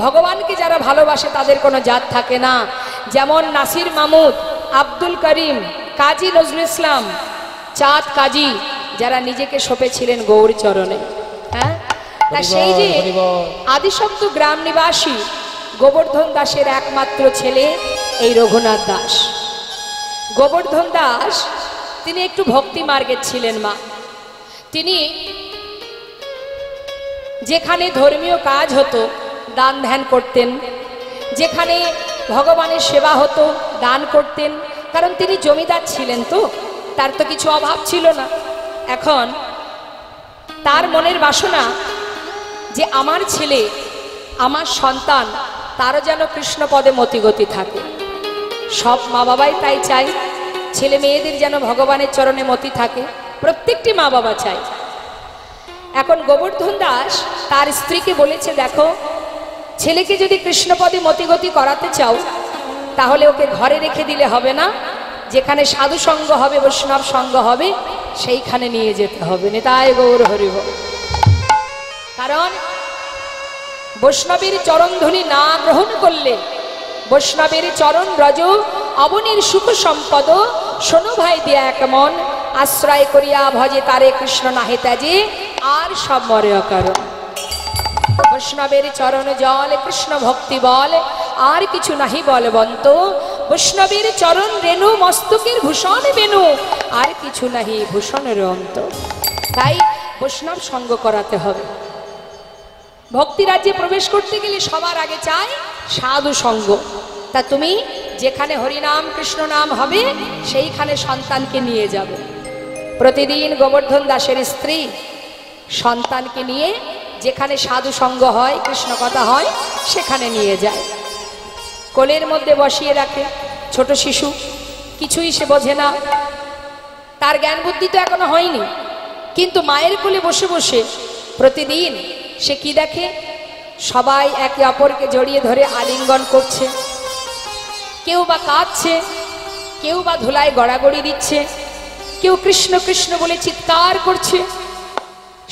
ভগবানকে যারা ভালোবাসে তাদের কোনো জাত থাকে না। যেমন নাসির মাহমুদ, আব্দুল করিম, কাজী নজরুল ইসলাম, চাঁদ কাজী, যারা নিজেকে সঁপেছিলেন গৌর চরণে। হ্যাঁ, তা সেই যে আদিশক্ত গ্রাম নিবাসী গোবর্ধন দাসের একমাত্র ছেলে এই রঘুনাথ দাস। গোবর্ধন দাস তিনি একটু ভক্তি মার্গের ছিলেন মা। তিনি যেখানে ধর্মীয় কাজ হতো দান ধ্যান করতেন, যেখানে ভগবানের সেবা হতো দান করতেন, কারণ তিনি জমিদার ছিলেন, তো তার তো কিছু অভাব ছিল না। এখন তার মনের বাসনা যে আমার ছেলে, আমার সন্তান, তারও যেন কৃষ্ণ পদে মতিগতি থাকে। সব মা বাবাই তাই চাই, ছেলে মেয়েদের যেন ভগবানের চরণে মতি থাকে, প্রত্যেকটি মা বাবা চাই। এখন গোবর্ধন দাস তার স্ত্রীকে বলেছে, দেখো ছেলেকে যদি কৃষ্ণপদে মতিগতি করাতে চাও তাহলে ওকে ঘরে রেখে দিলে হবে না, যেখানে সাধু সঙ্গ হবে, বৈষ্ণব সঙ্গ হবে, সেইখানে নিয়ে যেতে হবে। নিতাই গৌর হরি বল। কারণ বৈষ্ণবের চরণধ্বনি না গ্রহণ করলে, বৈষ্ণবের চরণ ব্রজ অবনীর সুখ সম্পদ, শোনো ভাই দিয়া এক মন, আশ্রয় করিয়া ভজে তারে কৃষ্ণ নাহে ত্যাজে, আর সব মরে অকারণ। বৈষ্ণবের চরণ জল কৃষ্ণ ভক্তি বল, আর কিছু নাহি বলবন্ত, বৈষ্ণবের চরণ রেণু মস্তকের ভূষণ বেনু, আর কিছু নাহি ভূষণের অন্ত। তাই বৈষ্ণব সঙ্গ করাতে হবে। ভক্তি রাজ্যে প্রবেশ করতে গেলে সবার আগে চাই সাধু সঙ্গ। তা তুমি যেখানে হরিনাম কৃষ্ণ নাম হবে সেইখানে সন্তানকে নিয়ে যাবে। প্রতিদিন গোবর্ধন দাসের স্ত্রী সন্তানকে নিয়ে যেখানে সাধু সঙ্গ হয়, কৃষ্ণ কথা হয়, সেখানে নিয়ে যায়। কোলের মধ্যে বসিয়ে রাখে। ছোট শিশু, কিছুই সে বোঝে না, তার জ্ঞান বুদ্ধি তো এখনো হয়নি, কিন্তু মায়ের কোলে বসে বসে প্রতিদিন সে কি দেখে, সবাই একে অপরকে জড়িয়ে ধরে আলিঙ্গন করছে, কেউ বা কাঁদছে, কেউ বা ধুলায় গড়াগড়ি দিচ্ছে, কেউ কৃষ্ণ কৃষ্ণ বলে চিৎকার করছে।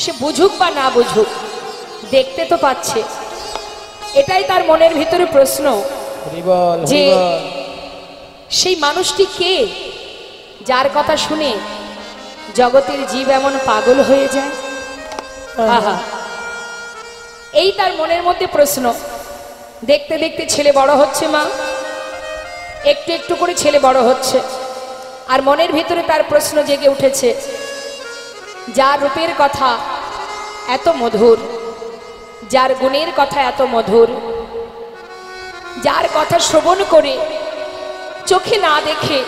সে বুঝুক বা না বুঝুক, দেখতে তো পাচ্ছে। এটাই তার মনের ভিতরে প্রশ্ন যে সেই মানুষটি কে, যার কথা শুনে জগতের জীব এমন পাগল হয়ে যায়। আহা, এই তার মনের মধ্যে প্রশ্ন। দেখতে দেখতে ছেলে বড় হচ্ছে, মা একটু একটু করে ছেলে বড় হচ্ছে, আর মনের ভিতরে তার প্রশ্ন জেগে উঠেছে, যার রূপের কথা এত মধুর, যার গুণের কথা এত মধুর, যার কথা শ্রবণ করে চোখে না দেখে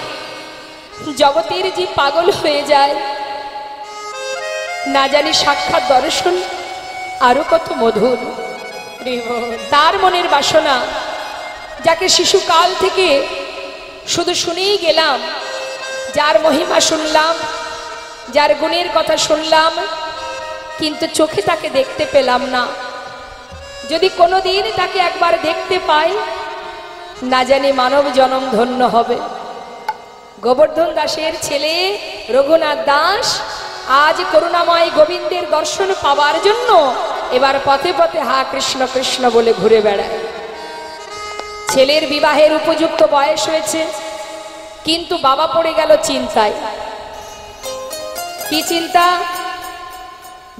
জগতের যে পাগল হয়ে যায়, না জানি সাক্ষাৎ দর্শন আরো কত মধুর। তার মনের বাসনা, যাকে শিশুকাল থেকে শুধু শুনেই গেলাম, যার মহিমা শুনলাম, যার গুণের কথা শুনলাম, কিন্তু চোখে তাকে দেখতে পেলাম না। যদি কোনোদিন তাকে একবার দেখতে পাই, না জানি মানব জনম ধন্য হবে। গোবর্ধন দাসের ছেলে রঘুনাথ দাস আজ করুণাময় গোবিন্দের দর্শন পাওয়ার জন্য এবার পথে পথে হা কৃষ্ণ কৃষ্ণ বলে ঘুরে বেড়ায়। ছেলের বিবাহের উপযুক্ত বয়স হয়েছে, কিন্তু বাবা পড়ে গেল চিন্তায়। কি চিন্তা?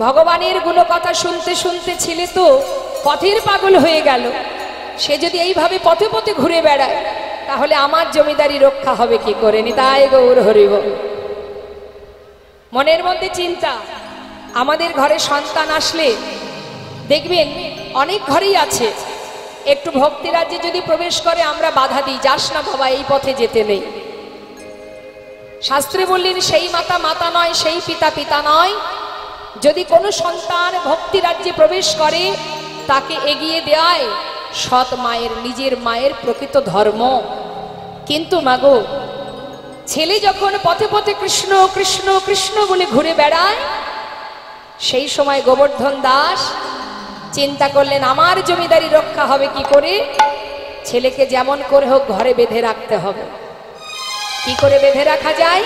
ভগবানের গুণকথা শুনতে শুনতে ছেলে তো পথের পাগল হয়ে গেল। সে যদি এইভাবে পথে পথে ঘুরে বেড়ায় তাহলে আমার জমিদারি রক্ষা হবে কি করে? নিতাই গৌর হরি বল। মনের মধ্যে চিন্তা। আমাদের ঘরে সন্তান আসলে দেখবেন অনেক ঘরেই আছে, একটু ভক্তি রাজ্যে যদি প্রবেশ করে আমরা বাধা দিই, যাস না বাবা, এই পথে যেতে নেই। শাস্ত্রে বললেন সেই মাতা মাতা নয়, সেই পিতা পিতা নয়। যদি কোনো সন্তান ভক্তি রাজ্যে প্রবেশ করে তাকে এগিয়ে দেয় সৎ মায়ের, নিজের মায়ের প্রকৃত ধর্ম। কিন্তু মাগো, ছেলে যখন পথে পথে কৃষ্ণ কৃষ্ণ কৃষ্ণ বলে ঘুরে বেড়ায়, সেই সময় গোবর্ধন দাস চিন্তা করলেন আমার জমিদারি রক্ষা হবে কি করে? ছেলেকে যেমন করে হোক ঘরে বেঁধে রাখতে হবে। কি করে বেঁধে রাখা যায়?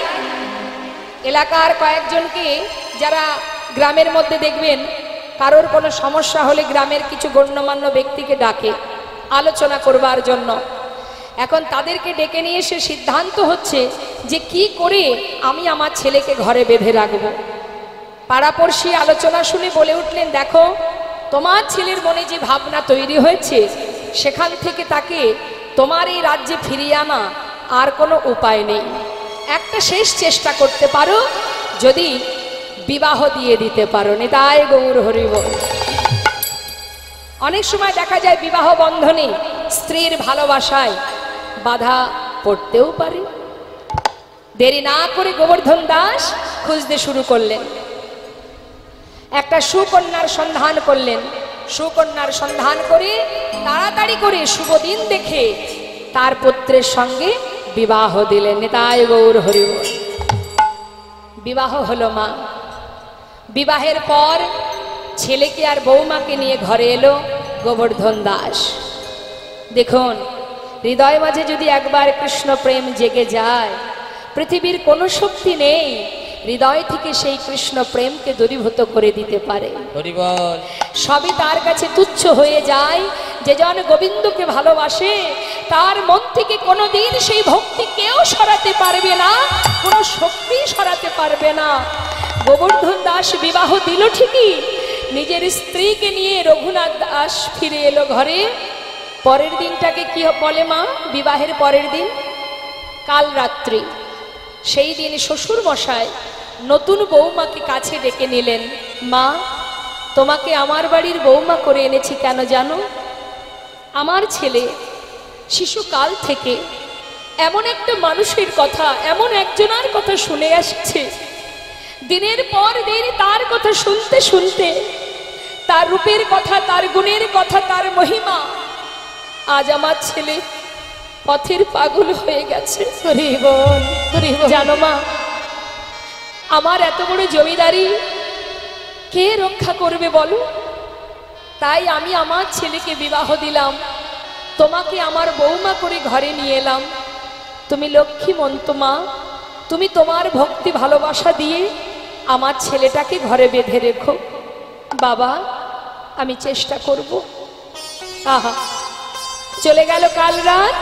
এলাকার কয়েকজনকে, যারা গ্রামের মধ্যে দেখবেন কারোর কোনো সমস্যা হলে গ্রামের কিছু গণ্যমান্য ব্যক্তিকে ডাকে আলোচনা করবার জন্য। এখন তাদেরকে ডেকে নিয়ে এসে সিদ্ধান্ত হচ্ছে যে কি করে আমি আমার ছেলেকে ঘরে বেঁধে রাখবো। পাড়াপড়শি আলোচনা শুনে বলে উঠলেন, দেখো তোমার ছেলের মনে যে ভাবনা তৈরি হয়েছে সেখান থেকে তাকে তোমার এই রাজ্যে ফিরিয়ে আনা আর কোনো উপায় নেই। একটা শেষ চেষ্টা করতে পারো, যদি বিবাহ দিয়ে দিতে পারো। নিতাই গৌর হরি বল। অনেক সময় দেখা যায় বিবাহ বন্ধনে স্ত্রীর ভালোবাসায় বাধা পড়তেও পারে। দেরি না করে গোবর্ধন দাস খুঁজতে শুরু করলেন, একটা সুকন্যার সন্ধান করলেন। সুকন্যার সন্ধান করে তাড়াতাড়ি করে শুভ দিন দেখে তার পুত্রের সঙ্গে বিবাহ দিলেন। নিতাই গৌর হরি বল। বিবাহ হলো মা। বিবাহের পর ছেলেকে আর বৌমাকে নিয়ে ঘরে এলো গোবর্ধন দাস। দেখুন, হৃদয় মাঝে যদি একবার কৃষ্ণ প্রেম জেগে যায়, পৃথিবীর কোনো শক্তি নেই হৃদয় থেকে সেই কৃষ্ণ প্রেমকে দূরীভূত করে দিতে পারে। সবই তার কাছে তুচ্ছ হয়ে যায়। যে জন গোবিন্দকে ভালোবাসে তার মন থেকে কোনোদিন সেই ভক্তি কেউ সরাতে পারবে না, কোনো শক্তি সরাতে পারবে না। গোবর্ধন দাস বিবাহ দিল ঠিকই, নিজের স্ত্রীকে নিয়ে রঘুনাথ দাস ফিরে এলো ঘরে। পরের দিনটাকে কি বলে মা? বিবাহের পরের দিন কাল রাত্রি। সেই দিন শ্বশুর মশাই নতুন বৌমাকে কাছে ডেকে নিলেন। মা, তোমাকে আমার বাড়ির বৌমা করে এনেছি কেন জানো? আমার ছেলে শিশুকাল থেকে এমন একটা মানুষের কথা, এমন একজনের কথা শুনে আসছে, দিনের পর দিন তার কথা শুনতে শুনতে, তার রূপের কথা, তার গুণের কথা, তার মহিমা, আজ আমার ছেলে পথের পাগল হয়ে গেছে। জানো মা, আমার এত বড় জমিদারি কে রক্ষা করবে বলো? তাই আমি আমার ছেলেকে বিবাহ দিলাম, তোমাকে আমার বৌমা করে ঘরে নিয়ে এলাম। তুমি লক্ষ্মীমন্ত মা, তুমি তোমার ভক্তি ভালোবাসা দিয়ে আমার ছেলেটাকে ঘরে বেঁধে রেখো। বাবা, আমি চেষ্টা করব। আহা, চলে গেল কাল রাত।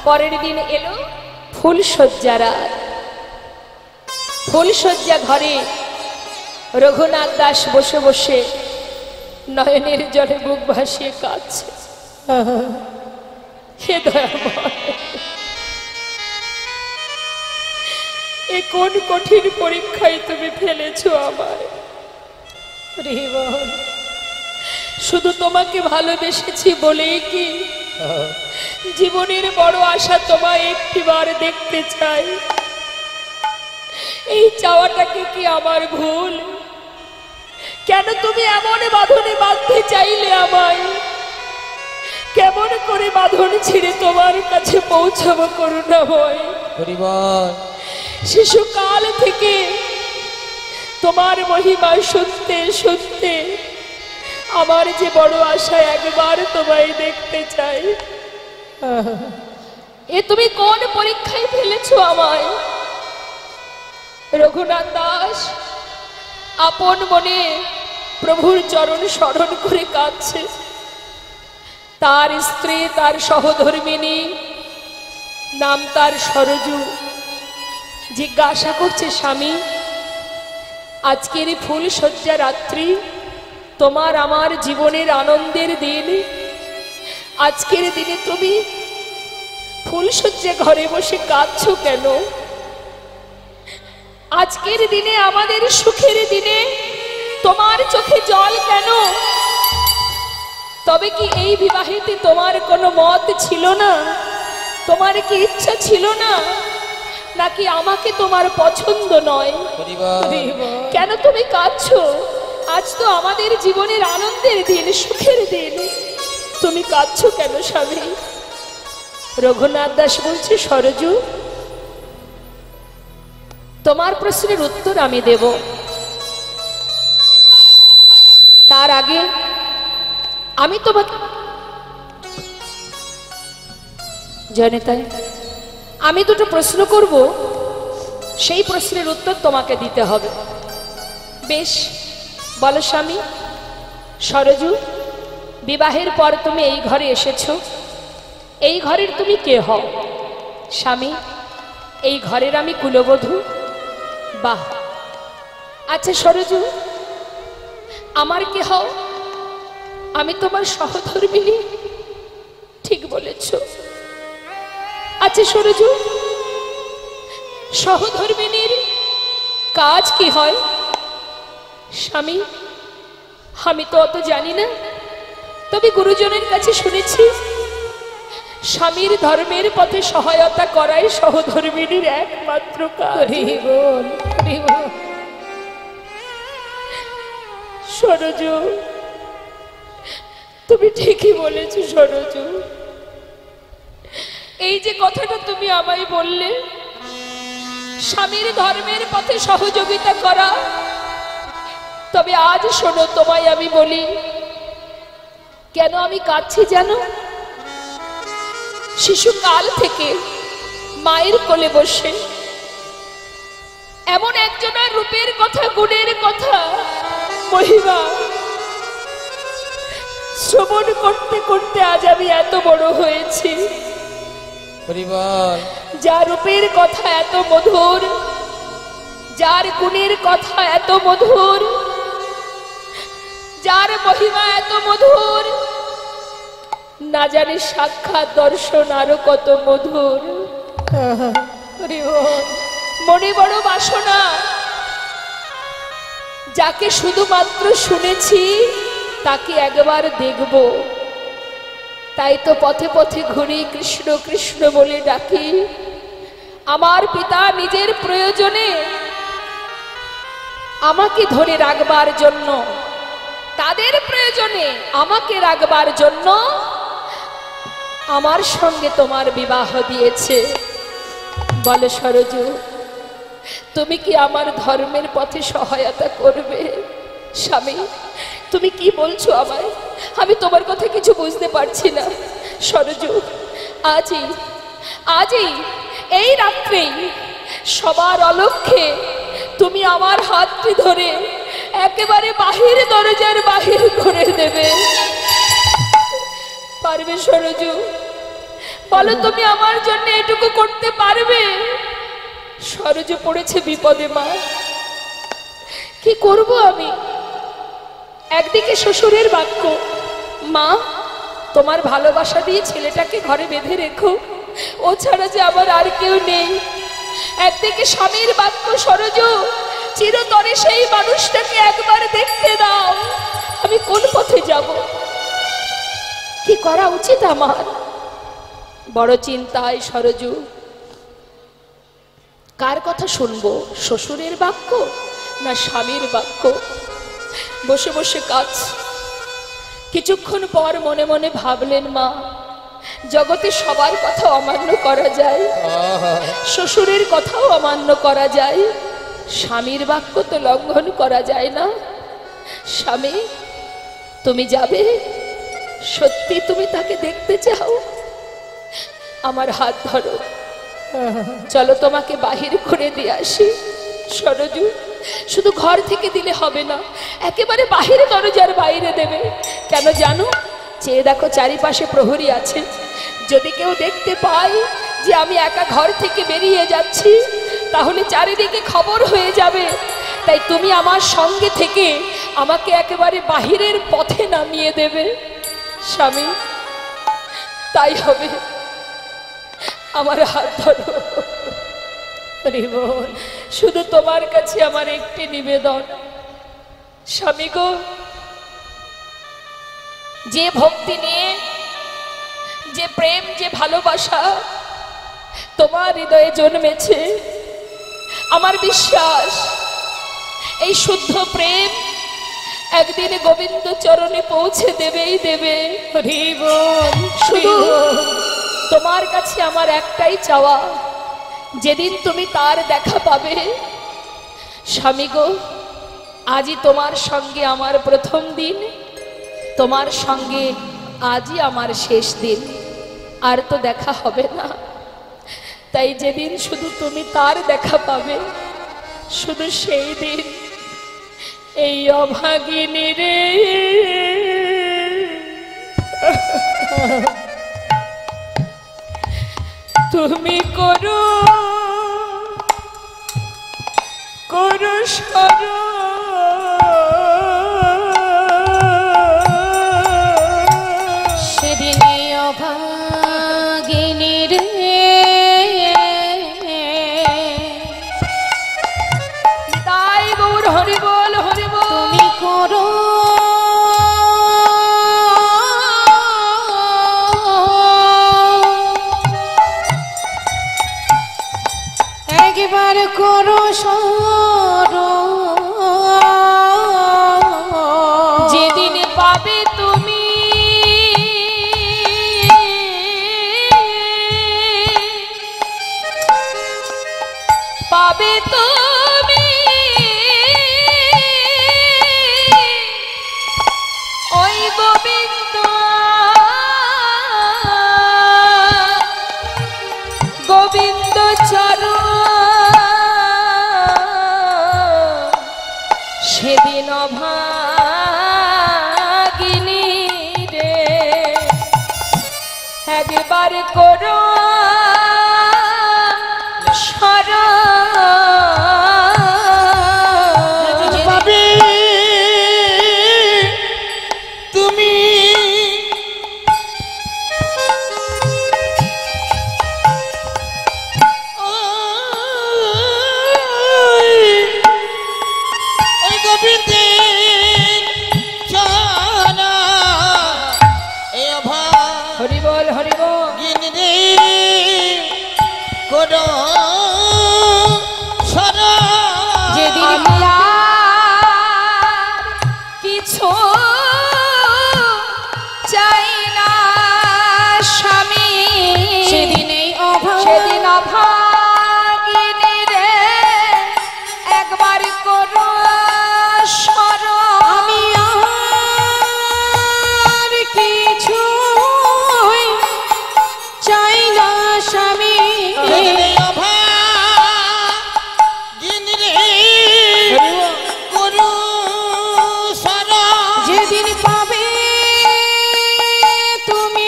পরের দিন এলো ফুলশয্যা রাত। ফুলশয্যা ঘরে রঘুনাথ দাস বসে বসে নয়নের জলে বুক ভাসিয়ে কাঁদছে। হে দয়াময়, এ কোন কঠিন পরীক্ষায় তুমি ফেলেছো আমায়। শুধু তোমাকে ভালোবেসেছি বলেই কি জীবনের বড় আশা তোমায় একটিবার দেখতে চাই। এই চাওয়াটাকে কি আমার ভুল? কেন তুমি এমন বাঁধনে বাঁধতে চাইলে আমায়? কেমন করে বাঁধন ছেড়ে তোমার কাছে পৌঁছাবো করুণাময়? শিশুকাল থেকে তোমার মহিমা শুনতে শুনতে আমার যে বড় আশা, একবার তোমায় দেখতে চাই। এ তুমি কোন পরীক্ষায় ফেলেছো আমায়? রঘুনাথ দাস আপন মনে প্রভুর চরণ স্মরণ করে কাঁদছে। তার স্ত্রী, তার সহধর্মিনী, নাম তার সরজু, জিজ্ঞাসা করছে, স্বামী, আজকের এই ফুলশয্যা রাত্রি তোমার আমার জীবনের আনন্দের দিন। আজকের দিনে তুমি ফুলশয্যা ঘরে বসে কাঁদছো কেন? আজকের দিনে, আমাদের সুখের দিনে তোমার চোখে জল কেন? তবে কি এই বিবাহেতে তোমার কোনো মত ছিল না? তোমার কি ইচ্ছা ছিল না? নাকি আমাকে তোমার পছন্দ নয়? কেন তুমি কাঁদছো? আজ তো আমাদের জীবনের আনন্দের দিন, সুখের দিন, তুমি কাঁদছো কেন স্বামী? রঘুনাথ দাস বলছে, সরজু, তোমার প্রশ্নের উত্তর আমি দেব। তার আগে আমি তোমাকে জয়নেতায় আমি দুটো প্রশ্ন করব, সেই প্রশ্নের উত্তর তোমাকে দিতে হবে। বেশ, বলো স্বামী, সরজু, বিবাহের পর তুমি এই ঘরে এসেছো, এই ঘরের তুমি কে হও? স্বামী, এই ঘরের আমি কুলবধূ। বাহ! আচ্ছা সরজু, আমার কে হও? আমি তোমার সহধর্মিণী। ঠিক বলেছ। আচ্ছা সরজু, সহধর্মিণীর কাজ কি হয়? স্বামী, আমি তো অত জানি না, তবে গুরুজনের কাছে শুনেছি স্বামীর ধর্মের পথে সহায়তা করাই সহধর্মিণীর একমাত্র কাজ। সরজু, তুমি ঠিকই বলেছ সরজু। এই যে কথাটা তুমি আমায় বললে, স্বামীর ধর্মের পথে সহযোগিতা করা, তবে আজ শোনো, তোমায় আমি বলি কেন আমি কাঁদছি জানো? শিশুকাল থেকে মায়ের কোলে বসে এমন একজনের রূপের কথা, গুণের কথা, মহিমা শ্রবণ করতে করতে আজ আমি এত বড় হয়েছি। যার রূপের কথা এত মধুর, যার গুণের কথা এত মধুর, যার মহিমা এত মধুর, না জানি সাক্ষাৎ দর্শন আরো কত মধুর। মনে বড় বাসনা, যাকে শুধুমাত্র শুনেছি তাকে একবার দেখব। তাই তো পথে পথে ঘুরি, কৃষ্ণ কৃষ্ণ বলে ডাকি। আমার পিতা নিজের প্রয়োজনে আমাকে ধরে রাখবার জন্য, তাদের প্রয়োজনে আমাকে রাখবার জন্য আমার সঙ্গে তোমার বিবাহ দিয়েছে। বলো সরজু, তুমি কি আমার ধর্মের পথে সহায়তা করবে? স্বামী, তুমি কি বলছো আমায়? আমি তোমার কথা কিছু বুঝতে পারছি না। সরজু, আজই আজই এই রাত্রেই সবার অলক্ষ্যে তুমি আমার হাতটি ধরে একেবারে বাহির দরজার বাহির করে দেবে। পারবে সরজু? বলো, তুমি আমার জন্য এটুকু করতে পারবে? সরজু পড়েছে বিপদে। মা, কি করব আমি? একদিকে শ্বশুরের বাক্য, মা তোমার ভালোবাসা দিয়ে ছেলেটাকে ঘরে বেঁধে রেখো, ও ছাড়া যে আমার আর কেউ নেই। একদিকে স্বামীর বাক্য, সরজু চিরতরে সেই মানুষটাকে একবার দেখতে দাও। আমি কোন পথে যাব? কি করা উচিত আমার? বড় চিন্তায় সরজু। কার কথা শুনবো, শ্বশুরের বাক্য না স্বামীর বাক্য? বসে বসে কাজ। কিছুক্ষণ পর মনে মনে ভাবলেন, মা জগতে সবার কথা অমান্য করা যায়, শ্বশুরের কথাও অমান্য করা যায়, স্বামীর বাক্য তো লঙ্ঘন করা যায় না। স্বামী, তুমি যাবে? সত্যি তুমি তাকে দেখতে চাও? আমার হাত ধরো, চলো তোমাকে বাহির করে দিয়ে আসি। সরজু, শুধু ঘর থেকে দিলে হবে না, একেবারে বাহিরে দরজার বাইরে দেবে। কেন জানো? চেয়ে দেখো, চারিপাশে প্রহরী আছে। যদি কেউ দেখতে পায় যে আমি একা ঘর থেকে বেরিয়ে যাচ্ছি, তাহলে চারিদিকে খবর হয়ে যাবে। তাই তুমি আমার সঙ্গে থেকে আমাকে একেবারে বাহিরের পথে নামিয়ে দেবে। স্বামী, তাই হবে। আমার হাত ধরো। শুধু তোমার কাছে আমার একটি নিবেদন, স্বামী গো, যে ভক্তি নিয়ে, যে প্রেম, যে ভালোবাসা তোমার হৃদয়ে জন্মেছে, আমার বিশ্বাস এই শুদ্ধ প্রেম একদিন গোবিন্দ চরণে পৌঁছে দেবেই দেবে। শুধু তোমার কাছে আমার একটাই চাওয়া, যেদিন তুমি তার দেখা পাবে, স্বামী গো, আজই তোমার সঙ্গে আমার প্রথম দিন, তোমার সঙ্গে আজই আমার শেষ দিন, আর তো দেখা হবে না। তাই যেদিন শুধু তুমি তার দেখা পাবে, শুধু সেই দিন এই অভাগিনী রে তুমি করো করো সরো সেদিনে অভাগিনী রে তাই গৌর হরি বল তুমি করো একবার করো সরো যেদিন পাবে তুমি পাবে তুমি ওই গোবিন্দ গোবিন্দ চরণ সেদিন ভাগিনী রে একবার করো পাবে তুমি ওই গোবিন্দের চরণ হরি বল গিনরে করো যেদিন কিছু চাই না স্বামী সেদিনেই সেদিন অভাগিনী রে একবার করো স্মরণ আমি আর কিছু চাই না স্বামী যেদিন পাবে তুমি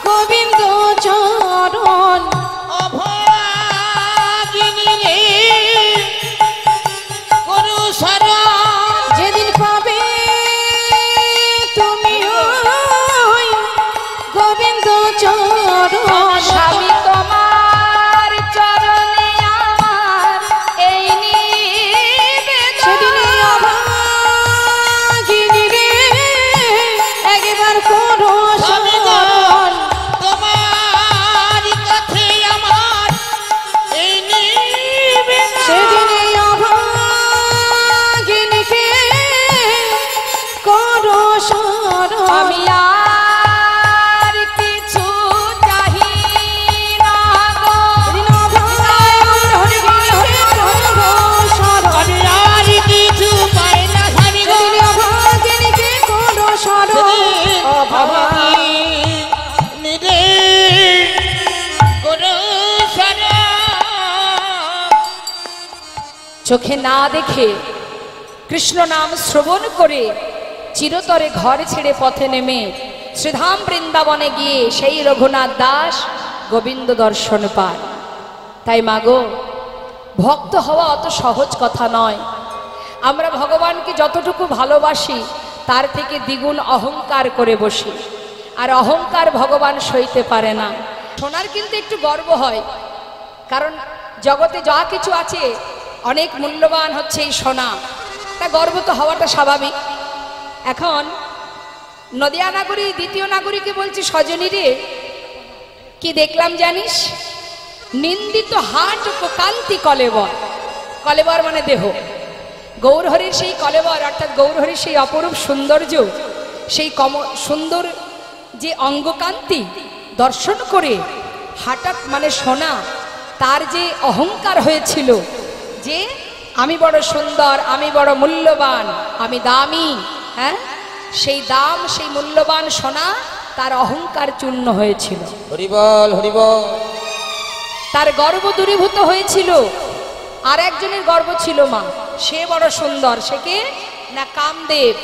গোবিন্দ চরণ যেদিন পাবে তুমি গোবিন্দ চরণ স্বামী তোমার চরণে আমার এই সেদিন অভাগিনী রে একবার করো স্মরণ সেদিন অভাগিনীকে করো স্মরণ আমি আর কিছু চাহি না গো সেদিন অভাগিনীকে করো স্মরণ সেদিন অভাগিনীকে করো স্মরণ চোখে না দেখে কৃষ্ণ নাম শ্রবণ করে চিরতরে ঘর ছেড়ে পথে নেমে শ্রীধাম বৃন্দাবনে গিয়ে সেই রঘুনাথ দাস গোবিন্দ দর্শন পায়। তাই মাগো, ভক্ত হওয়া অত সহজ কথা নয়। আমরা ভগবানকে যতটুকু ভালোবাসি তার থেকে দ্বিগুণ অহংকার করে বসি, আর অহংকার ভগবান সইতে পারে না। সোনার কিন্তু একটু গর্ব হয়, কারণ জগতে যা কিছু আছে অনেক মূল্যবান হচ্ছে এই সোনা, তা গর্ব তো হওয়াটা স্বাভাবিক। এখন নদিয়া নাগরী দ্বিতীয় নাগরীকে বলছে, সজনী রে কি দেখলাম জানিস? নিন্দিত হাট কান্তি কলেবর। কলেবর মানে দেহ। গৌরহরির সেই কলেবর অর্থাৎ গৌরহরির সেই অপরূপ সৌন্দর্য, সেই সুন্দর যে অঙ্গকান্তি দর্শন করে হঠাৎ মানে সোনা তার যে অহংকার হয়েছিল যে আমি বড় সুন্দর, আমি বড় মূল্যবান, আমি দামি, হ্যাঁ, সেই দাম সেই মূল্যবান সোনা তার অহংকার চূর্ণ হয়েছিল। হরিবল হরিবল। তার গর্ব দূরীভূত হয়েছিল। আর একজনের গর্ব ছিল মা, সে বড় সুন্দর, সে কে না কামদেব।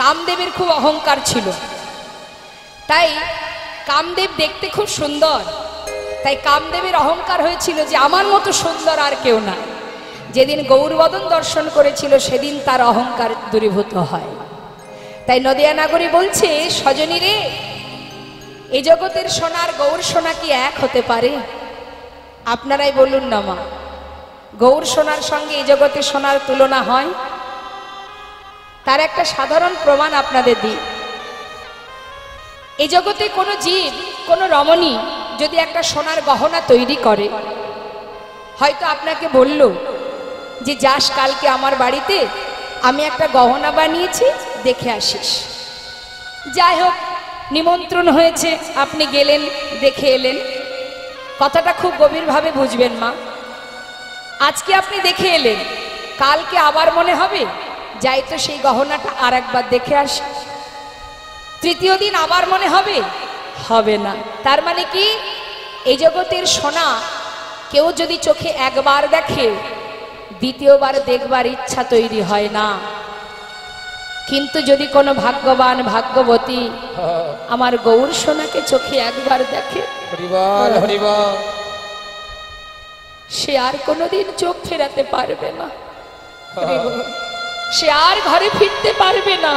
কামদেবের খুব অহংকার ছিল, তাই কামদেব দেখতে খুব সুন্দর, তাই কামদেবের অহংকার হয়েছিল যে আমার মতো সুন্দর আর কেউ না। যেদিন গৌরবদন দর্শন করেছিল সেদিন তার অহংকার দূরীভূত হয়। তাই নদিয়া নাগরী বলছে, সজনী রে, এই জগতের সোনার গৌর সোনা কি এক হতে পারে? আপনারাই বলুন না মা, গৌর সোনার সঙ্গে এই জগতের সোনার তুলনা হয়? তার একটা সাধারণ প্রমাণ আপনাদের দিই। এই জগতে কোনো জীব, কোনো রমণী যদি একটা সোনার গহনা তৈরি করে, হয়তো আপনাকে বলল যে যাস কালকে আমার বাড়িতে, আমি একটা গহনা বানিয়েছি, দেখে আসিস। যাই হোক, নিমন্ত্রণ হয়েছে, আপনি গেলেন, দেখে এলেন। কথাটা খুব গভীরভাবে বুঝবেন মা। আজকে আপনি দেখে এলেন, কালকে আবার মনে হবে যাই তো সেই গহনাটা আর একবার দেখে আসি। তৃতীয় দিন আবার মনে হবে, হবে না। তার মানে কি, এই জগতের সোনা কেউ যদি চোখে একবার দেখে, দ্বিতীয়বার দেখবার ইচ্ছা তৈরি হয় না। কিন্তু যদি কোনো ভাগ্যবান ভাগ্যবতী আমার গৌর সোনাকে চোখে একবার দেখে, হরিবল হরিবল, সে আর কোনোদিন চোখ ফেরাতে পারবে না, সে আর ঘরে ফিরতে পারবে না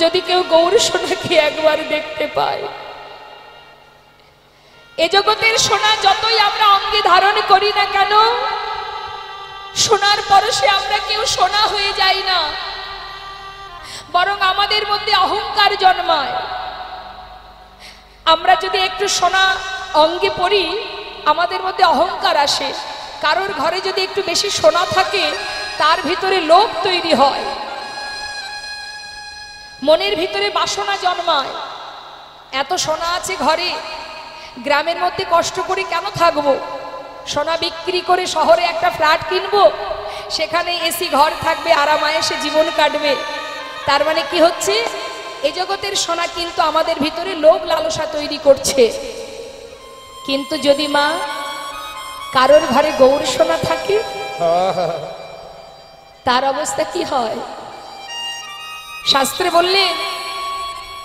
যদি কেউ গৌর সোনাকে একবার দেখতে পায়। এ জগতের সোনা যতই আমরা অঙ্গে ধারণ করি না কেন, সোনার পরশে আমরা কেউ সোনা হয়ে যাই না, বরং আমাদের মধ্যে অহংকার জন্মায়। আমরা যদি একটু সোনা অঙ্গে পরি, আমাদের মধ্যে অহংকার আসে। কারোর ঘরে যদি একটু বেশি সোনা থাকে, তার ভিতরে লোভ তৈরি হয়, মনের ভিতরে বাসনা জন্মায়। এত সোনা আছে ঘরে, গ্রামের মধ্যে কষ্ট করে কেন থাকবো? সোনা বিক্রি করে শহরে একটা ফ্ল্যাট কিনবো, সেখানে এসি ঘর থাকবে, আরামায়েশে জীবন কাটবে। তার মানে কি হচ্ছে, এই জগতের সোনা কিন্তু আমাদের ভিতরে লোভ লালসা তৈরি করছে। কিন্তু যদি মা কারোর ঘরে গৌর সোনা থাকে, তার অবস্থা কি হয়? শাস্ত্রে বললেন,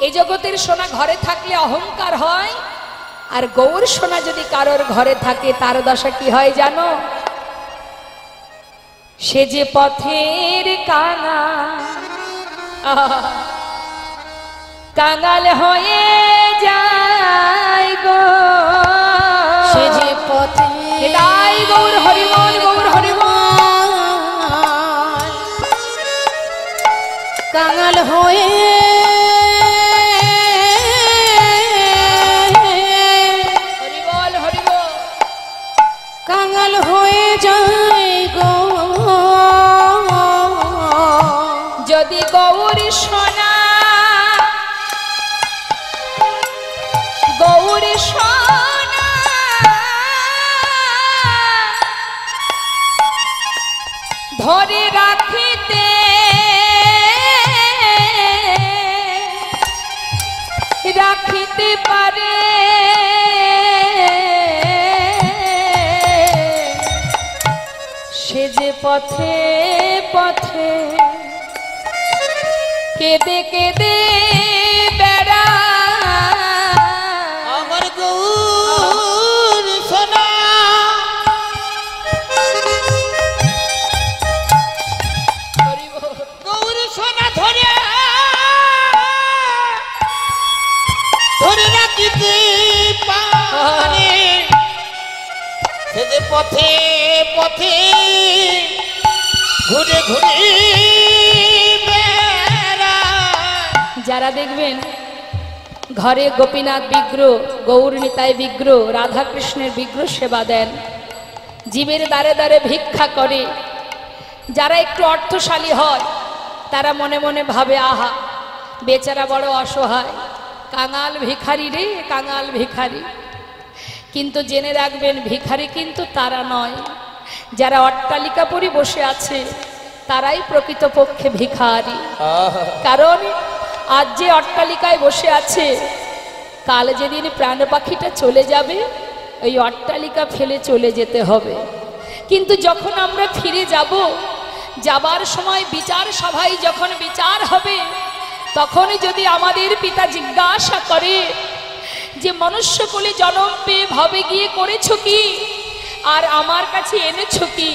এই জগতের সোনা ঘরে থাকলে অহংকার হয়, আর গৌর সোনা যদি কারোর ঘরে থাকে, তার দশা কি হয় জানো? সে যে পথের কাঙাল হয়ে যায় গো, সে যে পথে এটাই গৌর হরিবল, গৌর হরিবল। কাঙাল হয়ে হরিবল হরিবল, কাঙাল হয়ে যায় গো, যদি গৌর সোনা, গৌর সোনা ধরে রাখিতে রাখিতে পারে, সে যে পথে পথে কেঁদে কেঁদে বেড়া, আমার গৌর সোনা গৌর সোনা ধরে ধরে রাখিতে পারে, সে যে পথে পথে ঘুরে ঘুরে যারা দেখবেন ঘরে গোপীনাথ বিগ্রহ, গৌর নিতাই বিগ্রহ, রাধাকৃষ্ণের বিগ্রহ সেবা দেন, জীবের দ্বারে দ্বারে ভিক্ষা করে, যারা একটু অর্থশালী হয় তারা মনে মনে ভাবে, আহা বেচারা বড় অসহায়, কাঙাল ভিখারি রে, কাঙাল ভিখারি। কিন্তু জেনে রাখবেন, ভিখারি কিন্তু তারা নয়, যারা অট্টালিকা পরি বসে আছে তারাই প্রকৃতপক্ষে ভিখারি। কারণ আজ যে অট্টালিকায় বসে আছে, কাল যেদিন প্রাণ পাখিটা চলে যাবে, ওই অট্টালিকা ফেলে চলে যেতে হবে। কিন্তু যখন আমরা ফিরে যাব, যাবার সময় বিচার সভায় যখন বিচার হবে, তখনই যদি আমাদের পিতা জিজ্ঞাসা করে যে মনুষ্যকুলে জন্ম পেয়ে ভবে গিয়ে করেছো কি আর আমার কাছে এনেছো কি,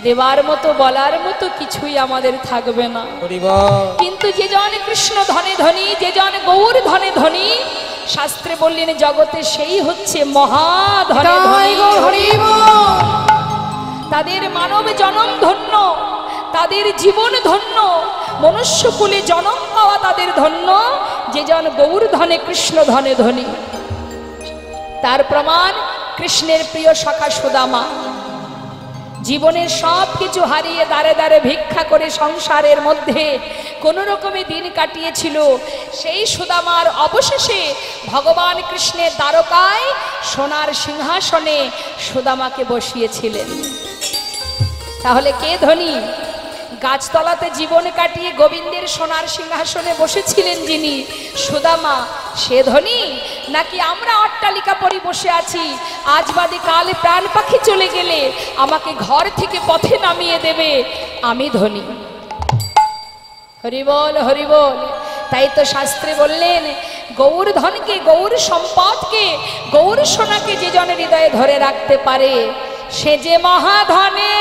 দেবার মতো বলার মতো কিছুই আমাদের থাকবে না। কিন্তু যে জন কৃষ্ণ ধনে ধনী, যে জন গৌর ধনে ধনী, শাস্ত্রে বললেন জগতে সেই হচ্ছে মহাধনে ধনী। তাদের মানব জনম ধন্য, তাদের জীবন ধন্য, মনুষ্যকুলে জনম পাওয়া তাদের ধন্য, যে জন গৌর ধনে কৃষ্ণ ধনে ধনী। তার প্রমাণ কৃষ্ণের প্রিয় সখা সুদামা জীবনের সব কিছু হারিয়ে দাঁড়ে দাঁড়ে ভিক্ষা করে সংসারের মধ্যে কোনো রকমে দিন কাটিয়েছিল। সেই সুদামার অবশেষে ভগবান কৃষ্ণের দ্বারকায় সোনার সিংহাসনে সুদামাকে বসিয়েছিলেন। তাহলে কে ধনী? গাছতলাতে জীবন কাটিয়ে গোবিন্দের সোনার সিংহাসনে বসেছিলেন যিনি, সুদামা, সে ধনী? নাকি আমরা অট্টালিকা পরি বসে আছি, আজ বাদে কাল প্রাণ পাখি চলে গেলে আমাকে ঘর থেকে পথে নামিয়ে দেবে, আমি ধনী? হরি বল, হরি বল। তাই তো শাস্ত্রে বললেন গৌর ধনকে, গৌর সম্পদকে, গৌর সোনাকে যে জন হৃদয়ে ধরে রাখতে পারে সে যে মহাধনে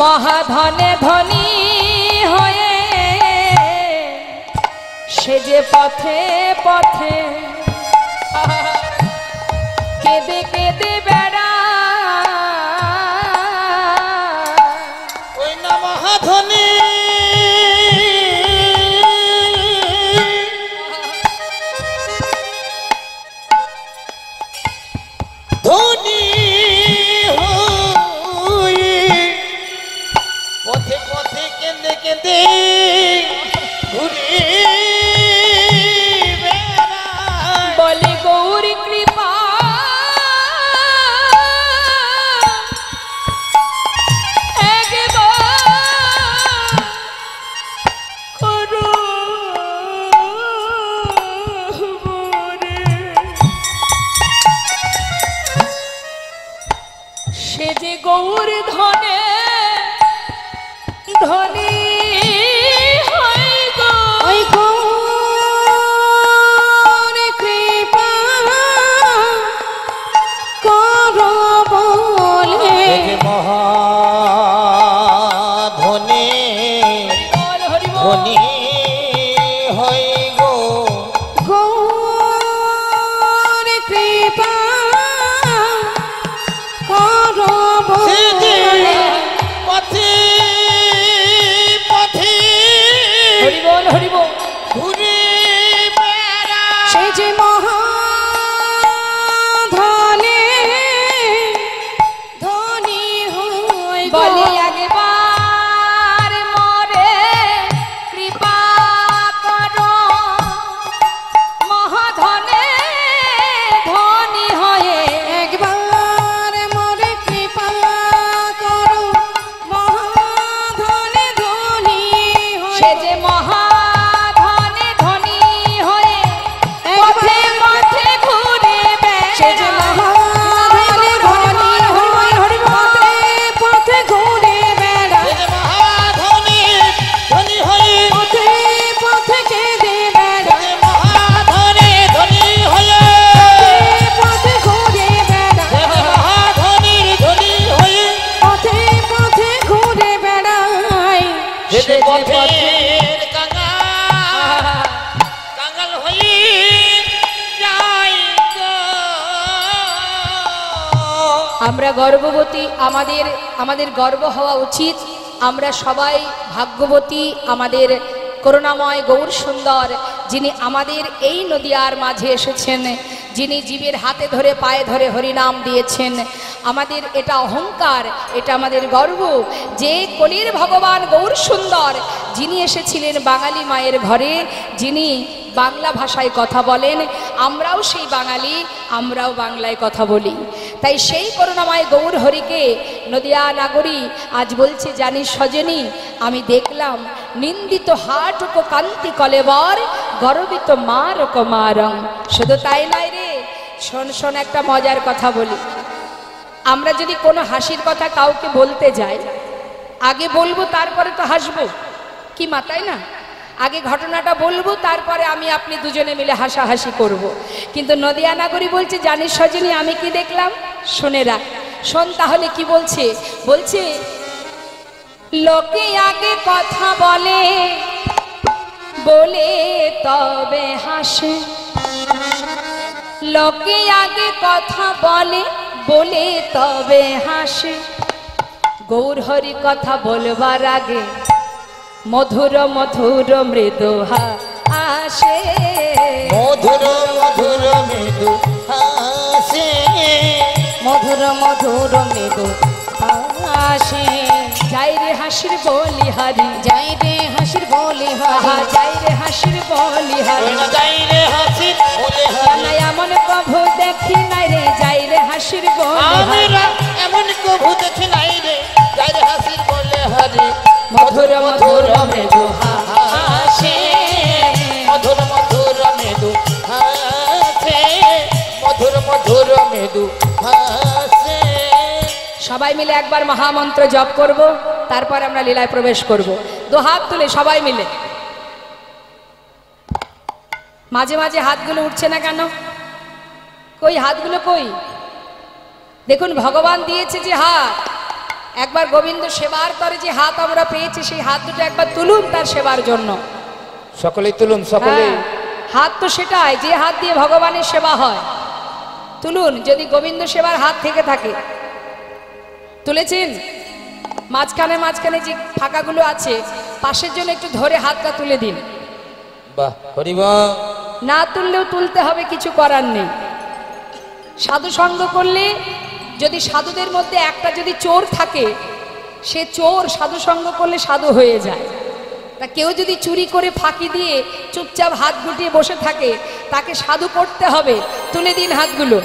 মহাধনে ধনী হয়ে সে যে পথে পথে কেঁদে কেঁদে বেড়া, ওই না মহাধনী ধনী হয়ে পথে পথে কেঁদে কেঁদে ঘুরে বেড়ায়। বলে গৌর কৃপা সে যে গৌর ধনে ধনী হয় গো, ওই গৌর কৃপা করো বলে মহাধনে ধনী হই গো, গৌর কৃপা করো বলে পথে পথে হরি বল, হরি বল। ঘুরে বেড়ায়। সে যে মহাধনে ধনী হয় বলে একবার মরে কৃপা করো, মহাধনে ধনী হয়ে একবার মরে কৃপা করো, মহাধনে ধনী হয়ে সে যে মহাধনে ধনী হয়ে পথে পথে ঘুরে বেড়ায়, সে যে মহাধনে ধনী হয়ে পথে পথে ঘুরে বেড়ায়, সে যে মহাধনী ধনী হয়ে পথে পথে কেঁদে সে বেড়ায়, যে মহাধনী ধনী হয়ে পথে ঘুরে বেড়ায়, সে যে মহাধনীর ধনী হয়ে পথে পথে ঘুরে বেড়ায়, সে যে পথের কাঙাল হয়ে যায় গো। আমরা গর্ভবতী, আমাদের গর্ব হওয়া উচিত। আমরা সবাই ভাগ্যবতী, আমাদের করুণাময় গৌর সুন্দর যিনি আমাদের এই নদিয়ার মাঝে এসেছেন, যিনি জীবের হাতে ধরে পায়ে ধরে হরিনাম দিয়েছেন। আমাদের এটা অহংকার, এটা আমাদের গর্ব যে কলির ভগবান গৌর সুন্দর যিনি এসেছিলেন বাঙালি মায়ের ঘরে, যিনি বাংলা ভাষায় কথা বলেন। আমরাও সেই বাঙালি, আমরাও বাংলায় কথা বলি। তাই সেই করুণাময় গৌর হরিকে নদিয়া নাগরী আজ বলছে, জানিস সজনী আমি দেখলাম নিন্দিত হাট কান্তি কলেবর গর্বিত মার কুমারং। শুধু তাই নয় রে, শোন শোন, একটা মজার কথা বলি। আমরা যদি কোনো হাসির কথা কাউকে বলতে যাই, আগে বলবো তারপরে তো হাসবো, কি মা, তাই না? আগে ঘটনাটা বলবো, তারপরে আমি আপনি দুজনে মিলে হাসাহাসি করব। কিন্তু নদিয়া নাগরী বলছে, জানিস সজনী আমি কি দেখলাম? শুনে রাখ, শোন তাহলে কি বলছে। বলছে, লোকে আগে কথা বলে, বলে তবে হাসে। লোকে আগে কথা বলে, বলে তবে হাসে। গৌর হরি কথা বলবার আগে মধুর মধুর মৃদু হাসে। মধুর মধুর মৃদু হাসে, মধুর মধুর মৃদু হাসে। যাই রে হাসির বলি হারি, যাই রে হাসির বলি আহা হারি, যাই রে হাসির বলি হারি। যাই রে হাসির বলে হারি। না এমন কভু দেখি নাই রে, যাই রে হাসির বলি হারি। আমরা এমন কভু দেখি নাই রে, যাই রে হাসির বলে হারি। মধুর মধুর মৃদু হাসে। মধুর মধুর মৃদু হাসে, মধুর মধুর মৃদু হাসে। সবাই মিলে একবার মহামন্ত্র জপ করব, তারপর আমরা লীলায় প্রবেশ করব। দু হাত তুলে সবাই মিলে। মাঝে মাঝে হাতগুলো উঠছে না কেন? কই হাতগুলো কই? দেখুন ভগবান দিয়েছে যে হাত, একবার গোবিন্দ সেবার করে যে হাত আমরা পেয়েছি, সেই হাত দুটো একবার তুলুন তার সেবার জন্য। সকলেই তুলুন, সকলেই। হ্যাঁ, হাত তো সেটাই যে হাত দিয়ে ভগবানের সেবা হয়। তুলুন, যদি গোবিন্দ সেবার হাত থেকে থাকে। তুলেছেন? মাঝখানে মাঝখানে যে ফাঁকাগুলো আছে, পাশের জন্য একটু ধরে হাতটা তুলে দিন। বাহ, হরিবল। না তুললেও তুলতে হবে, কিছু করার নেই। সাধু সঙ্গ করলে, যদি সাধুদের মধ্যে একটা যদি চোর থাকে, সে চোর সাধু সঙ্গ করলে সাধু হয়ে যায়। তা কেউ যদি চুরি করে ফাঁকি দিয়ে চুপচাপ হাত গুটিয়ে বসে থাকে, তাকে সাধু করতে হবে। তুলে দিন হাতগুলো।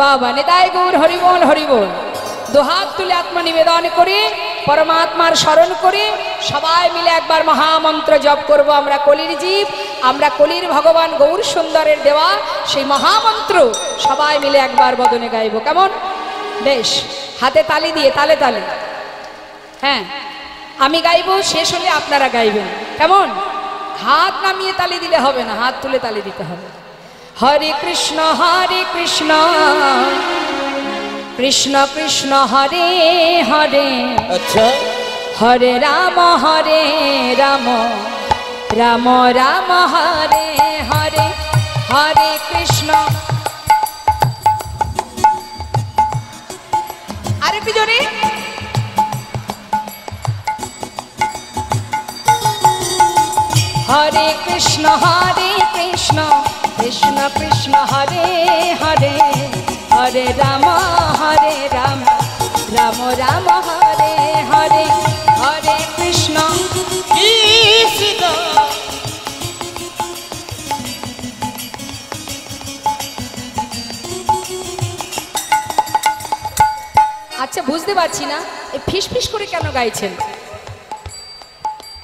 বাবা নেতাই গৌর হরিবল হরিবল। দুহাত তুলে আত্মা নিবেদন করে, পরমাত্মার স্মরণ করে সবাই মিলে একবার মহামন্ত্র জপ করব। আমরা কলির জীব, আমরা কলির ভগবান গৌর সুন্দরের দেওয়া সেই মহামন্ত্র সবাই মিলে একবার বদনে গাইব। কেমন? বেশ, হাতে তালি দিয়ে তালে তালে। হ্যাঁ, আমি গাইব, শেষ হলে আপনারা গাইবেন। কেমন? হাত নামিয়ে তালি দিলে হবে না, হাত তুলে তালি দিতে হবে। হরে কৃষ্ণ কৃষ্ণ কৃষ্ণ হরে হরে, আচ্ছা, হরে রাম রাম রাম হরে হরে। হরে কৃষ্ণ, আরেকটু জোরে। হরে কৃষ্ণ কৃষ্ণ কৃষ্ণ হরে হরে, হরে রাম রাম রাম হরে হরে। হরে কৃষ্ণ কৃষ্ণ। আচ্ছা, বুঝতে পারছি না এই ফিস ফিস করে কেন গাইছেন?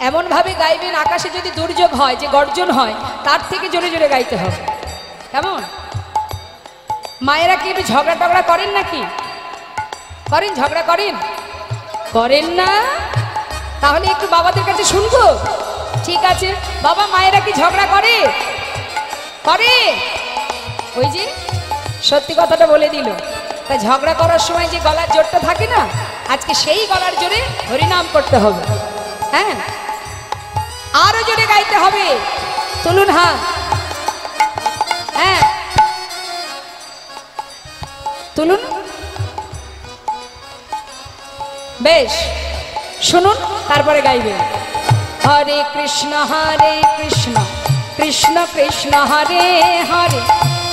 এমন ভাবে গাইবেন, আকাশে যদি দুর্যোগ হয়, যে গর্জন হয়, তার থেকে জোরে জোরে গাইতে হবে। কেমন? মায়েরা কি একটু ঝগড়া টগড়া করেন নাকি? করেন? ঝগড়া করেন? করেন না? তাহলে একটু বাবাদের কাছে শুনবো। ঠিক আছে, বাবা মায়েরা কি ঝগড়া করে? করে? ওই যে সত্যি কথাটা বলে দিল। তা ঝগড়া করার সময় যে গলার জোরটা থাকে না, আজকে সেই গলার জোরে হরিনাম করতে হবে। হ্যাঁ, আরো জোরে গাইতে হবে। তুলুন হাত। হ্যাঁ, তুলুন। বেশ, শুনুন, তারপরে গাইবেন। হরে কৃষ্ণ কৃষ্ণ কৃষ্ণ হরে হরে,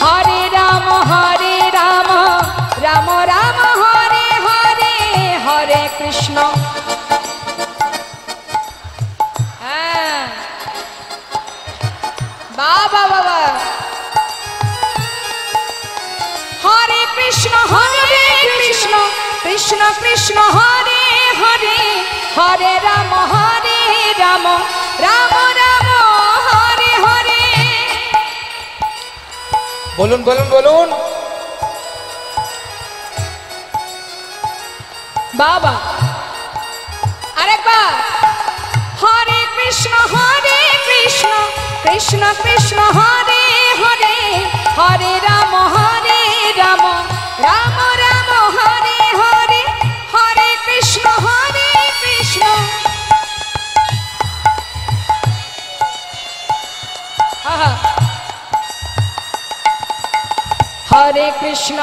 হরে রাম রাম রাম হরে হরে। হরে কৃষ্ণ। হ্যাঁ, বাবা বাবা। হরে কৃষ্ণ কৃষ্ণ কৃষ্ণ হরে হরে, হরে রাম রাম রাম হরে হরে। বলুন বলুন বলুন। বাবা আরেকবার। হরে কৃষ্ণ কৃষ্ণ কৃষ্ণ হরে হরে, হরে রাম রাম রাম হরে হরে, হরে কৃষ্ণ আহা। হরে কৃষ্ণ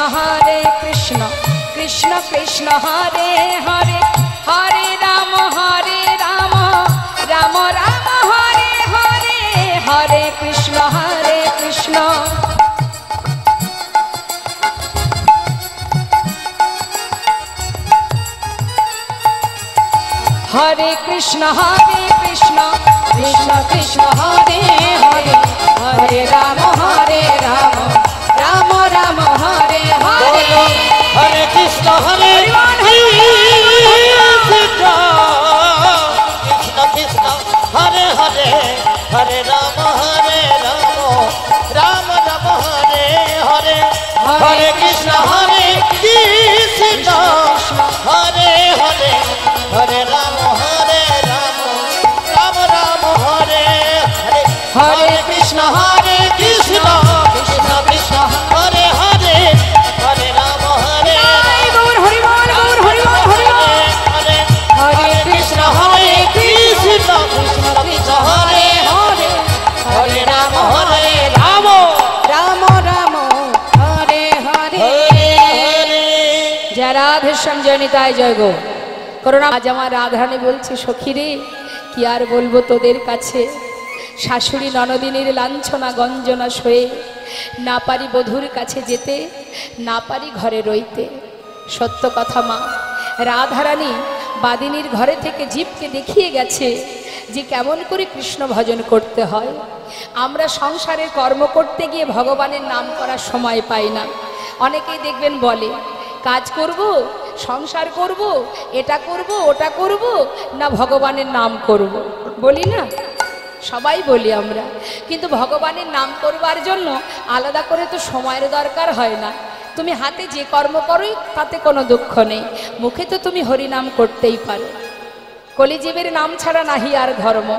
কৃষ্ণ কৃষ্ণ হরে হরে, হরে রাম রাম রাম হরে হরে, হরে কৃষ্ণ কৃষ্ণ। হরে কৃষ্ণ কৃষ্ণ কৃষ্ণ হরে হরে, হরে রাম রাম রাম হরে হরে। হরে কৃষ্ণ কৃষ্ণ কৃষ্ণ হরে হরে, হরে রাম রাম রাম হরে হরে, হরে কৃষ্ণ কৃষ্ণ হরে হরে, হরে রাম রাম রাম হরে হরে, হরে কৃষ্ণ কৃষ্ণ কৃষ্ণ কৃষ্ণ হরে হরে, হরে রাম গৌর হরি বল, গৌর হরি বল, হরি বল। হরে হরে কৃষ্ণ কৃষ্ণ কৃষ্ণ কৃষ্ণ হরে হরে, হরে রাম রাম রাম রাম হরে হরে। হরে। জয় রাধে শ্যাম, জয় নিতাই, জয় গো করোনা। আজ আমার রাধারানী বলছে, সখী রে কি আর বলবো তোদের কাছে, শাশুড়ি ননদিনীর লাঞ্ছনা গঞ্জনা সয়ে না পারি বধূর কাছে যেতে, না পারি ঘরে রইতে। সত্য কথা মা, রাধারানী বাদিনীর ঘরে থেকে জীবকে দেখিয়ে গেছে যে কেমন করে কৃষ্ণ ভজন করতে হয়। আমরা সংসারের কর্ম করতে গিয়ে ভগবানের নাম করার সময় পাই না। অনেকেই দেখবেন বলে কাজ করব, সংসার করব, এটা করব, ওটা করব, না ভগবানের নাম করব, বলি না? সবাই বলি আমরা, কিন্তু ভগবানের নাম করবার জন্য আলাদা করে তো সময়ের দরকার হয় না। তুমি হাতে যে কর্ম করোই তাতে কোনো দুঃখ নেই, মুখে তো তুমি হরিনাম করতেই পারো। কলিজীবের নাম ছাড়া নাহি আর ধর্ম।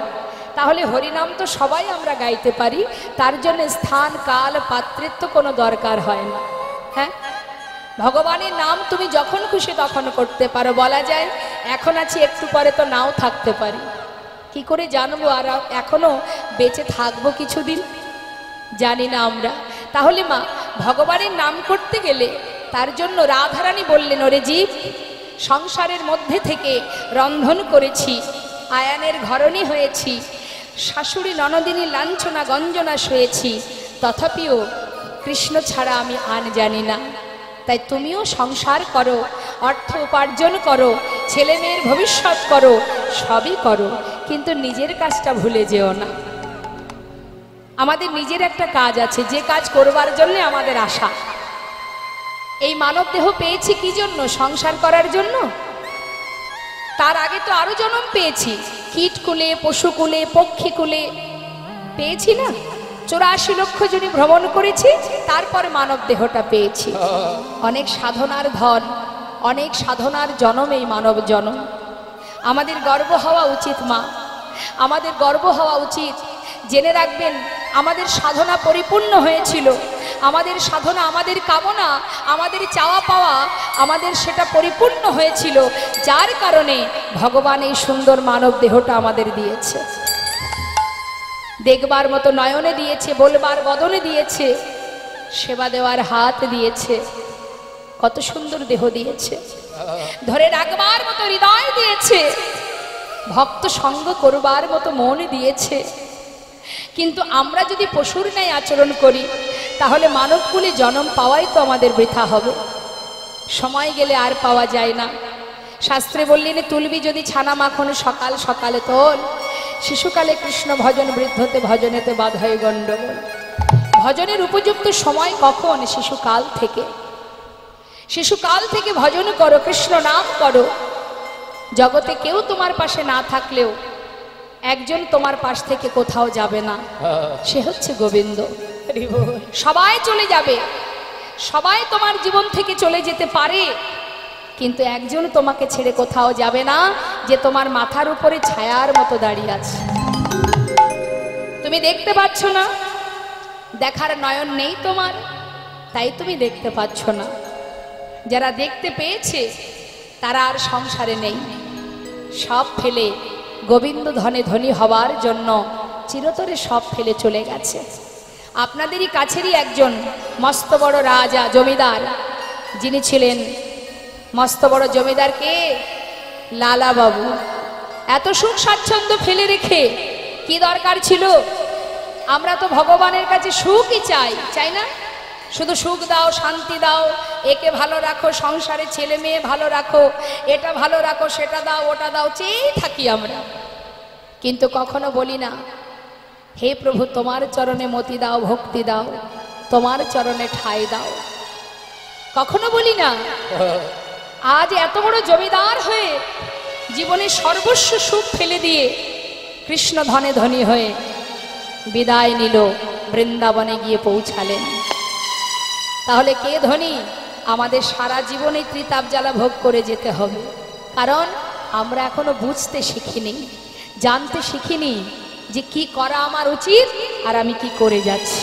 তাহলে হরিনাম তো সবাই আমরা গাইতে পারি, তার জন্য স্থান কাল পাত্রের তো কোনো দরকার হয় না। হ্যাঁ, ভগবানের নাম তুমি যখন খুশি তখন করতে পারো। বলা যায় এখন আছি, একটু পরে তো নাও থাকতে পারি। কি করে জানবো আর এখনো বেঁচে থাকবো কিছুদিন? জানি না আমরা। তাহলে মা, ভগবানের নাম করতে গেলে তার জন্য রাধারানী বললেন, ওরে জীব, সংসারের মধ্যে থেকে রন্ধন করেছি, আয়ানের ঘরণী হয়েছি, শাশুড়ি ননদিনী লাঞ্ছনা গঞ্জনা সয়েছি, তথাপিও কৃষ্ণ ছাড়া আমি আন জানি না। তাই তুমিও সংসার করো, অর্থ উপার্জন করো, ছেলে মেয়ের ভবিষ্যৎ করো, সবই করো, কিন্তু নিজের কাজটা ভুলে যেও না। আমাদের নিজের একটা কাজ আছে, যে কাজ করবার জন্য আমাদের আশা। এই মানব দেহ পেয়েছি কি জন্য? সংসার করার জন্য। তার আগে তো আরো জন্ম পেয়েছি, কীটকুলে, পশুকুলে, পক্ষীকুলে পেয়েছি না? 84 লক্ষ জনই ভ্রমণ করেছি, তারপর মানব দেহটা পেয়েছি। অনেক সাধনার ধন, অনেক সাধনার জনম এই মানব জনম। আমাদের গর্ব হওয়া উচিত মা, আমাদের গর্ব হওয়া উচিত। জেনে রাখবেন, আমাদের সাধনা পরিপূর্ণ হয়েছিল, আমাদের সাধনা, আমাদের কামনা, আমাদের চাওয়া পাওয়া, আমাদের সেটা পরিপূর্ণ হয়েছিল, যার কারণে ভগবান এই সুন্দর মানব দেহটা আমাদের দিয়েছে। দেখবার মতো নয়নে দিয়েছে, বলবার বদনে দিয়েছে, সেবা দেওয়ার হাত দিয়েছে, কত সুন্দর দেহ দিয়েছে, ধরে রাখবার মতো হৃদয় দিয়েছে, ভক্ত সঙ্গ করবার মতো মন দিয়েছে। কিন্তু আমরা যদি পশুর ন্যায় আচরণ করি, তাহলে মানবকুলে জন্ম পাওয়াই তো আমাদের বৃথা হবে। সময় গেলে আর পাওয়া যায় না। শাস্ত্রে বললেন, তুলবি যদি ছানা মাখন সকাল সকালে তোল, শিশুকালে কৃষ্ণ ভজন, বৃদ্ধতে ভজনেতে বাধায় গণ্ডগোল। ভজনের উপযুক্ত সময় কখন? শিশুকাল থেকে। শিশুকাল থেকে ভজন করো, কৃষ্ণ নাম করো। জগতে কেউ তোমার পাশে না থাকলেও একজন তোমার পাশ থেকে কোথাও যাবে না, সে হচ্ছে গোবিন্দ। সবাই চলে যাবে, সবাই তোমার জীবন থেকে চলে যেতে পারে, কিন্তু একজন তোমাকে ছেড়ে কোথাও যাবে না, যে তোমার মাথার উপরে ছায়ার মতো দাঁড়িয়ে আছে। তুমি দেখতে পাচ্ছ না, দেখার নয়ন নেই তোমার, তাই তুমি দেখতে পাচ্ছ না। যারা দেখতে পেয়েছে তারা আর সংসারে নেই, সব ফেলে গোবিন্দ ধনে ধনী হওয়ার জন্য চিরতরে সব ফেলে চলে গেছে। আপনাদেরই কাছেরই একজন মস্ত বড় রাজা জমিদার, যিনি ছিলেন মস্ত বড় জমিদারকে লালা বাবু, এত সুখ স্বাচ্ছন্দ্য ফেলে রেখে কি দরকার ছিল? আমরা তো ভগবানের কাছে সুখই চাই, চাই না? শুধু সুখ দাও, শান্তি দাও, একে ভালো রাখো, সংসারে ছেলে মেয়ে ভালো রাখো, এটা ভালো রাখো, সেটা দাও, ওটা দাও, চেয়েই থাকি আমরা। কিন্তু কখনো বলি না, হে প্রভু তোমার চরণে মতি দাও, ভক্তি দাও, তোমার চরণে ঠাঁই দাও। কখনো বলি না। আজ এত বড় জমিদার হয়ে জীবনের সর্বস্ব সুখ ফেলে দিয়ে কৃষ্ণ ধনে ধনী হয়ে বিদায় নিল, বৃন্দাবনে গিয়ে পৌঁছালেন। তাহলে কে ধনী? আমাদের সারা জীবনে ত্রিতাপ জ্বালা ভোগ করে যেতে হবে, কারণ আমরা এখনো বুঝতে শিখিনি, জানতে শিখিনি যে কি করা আমার উচিত আর আমি কি করে যাচ্ছি।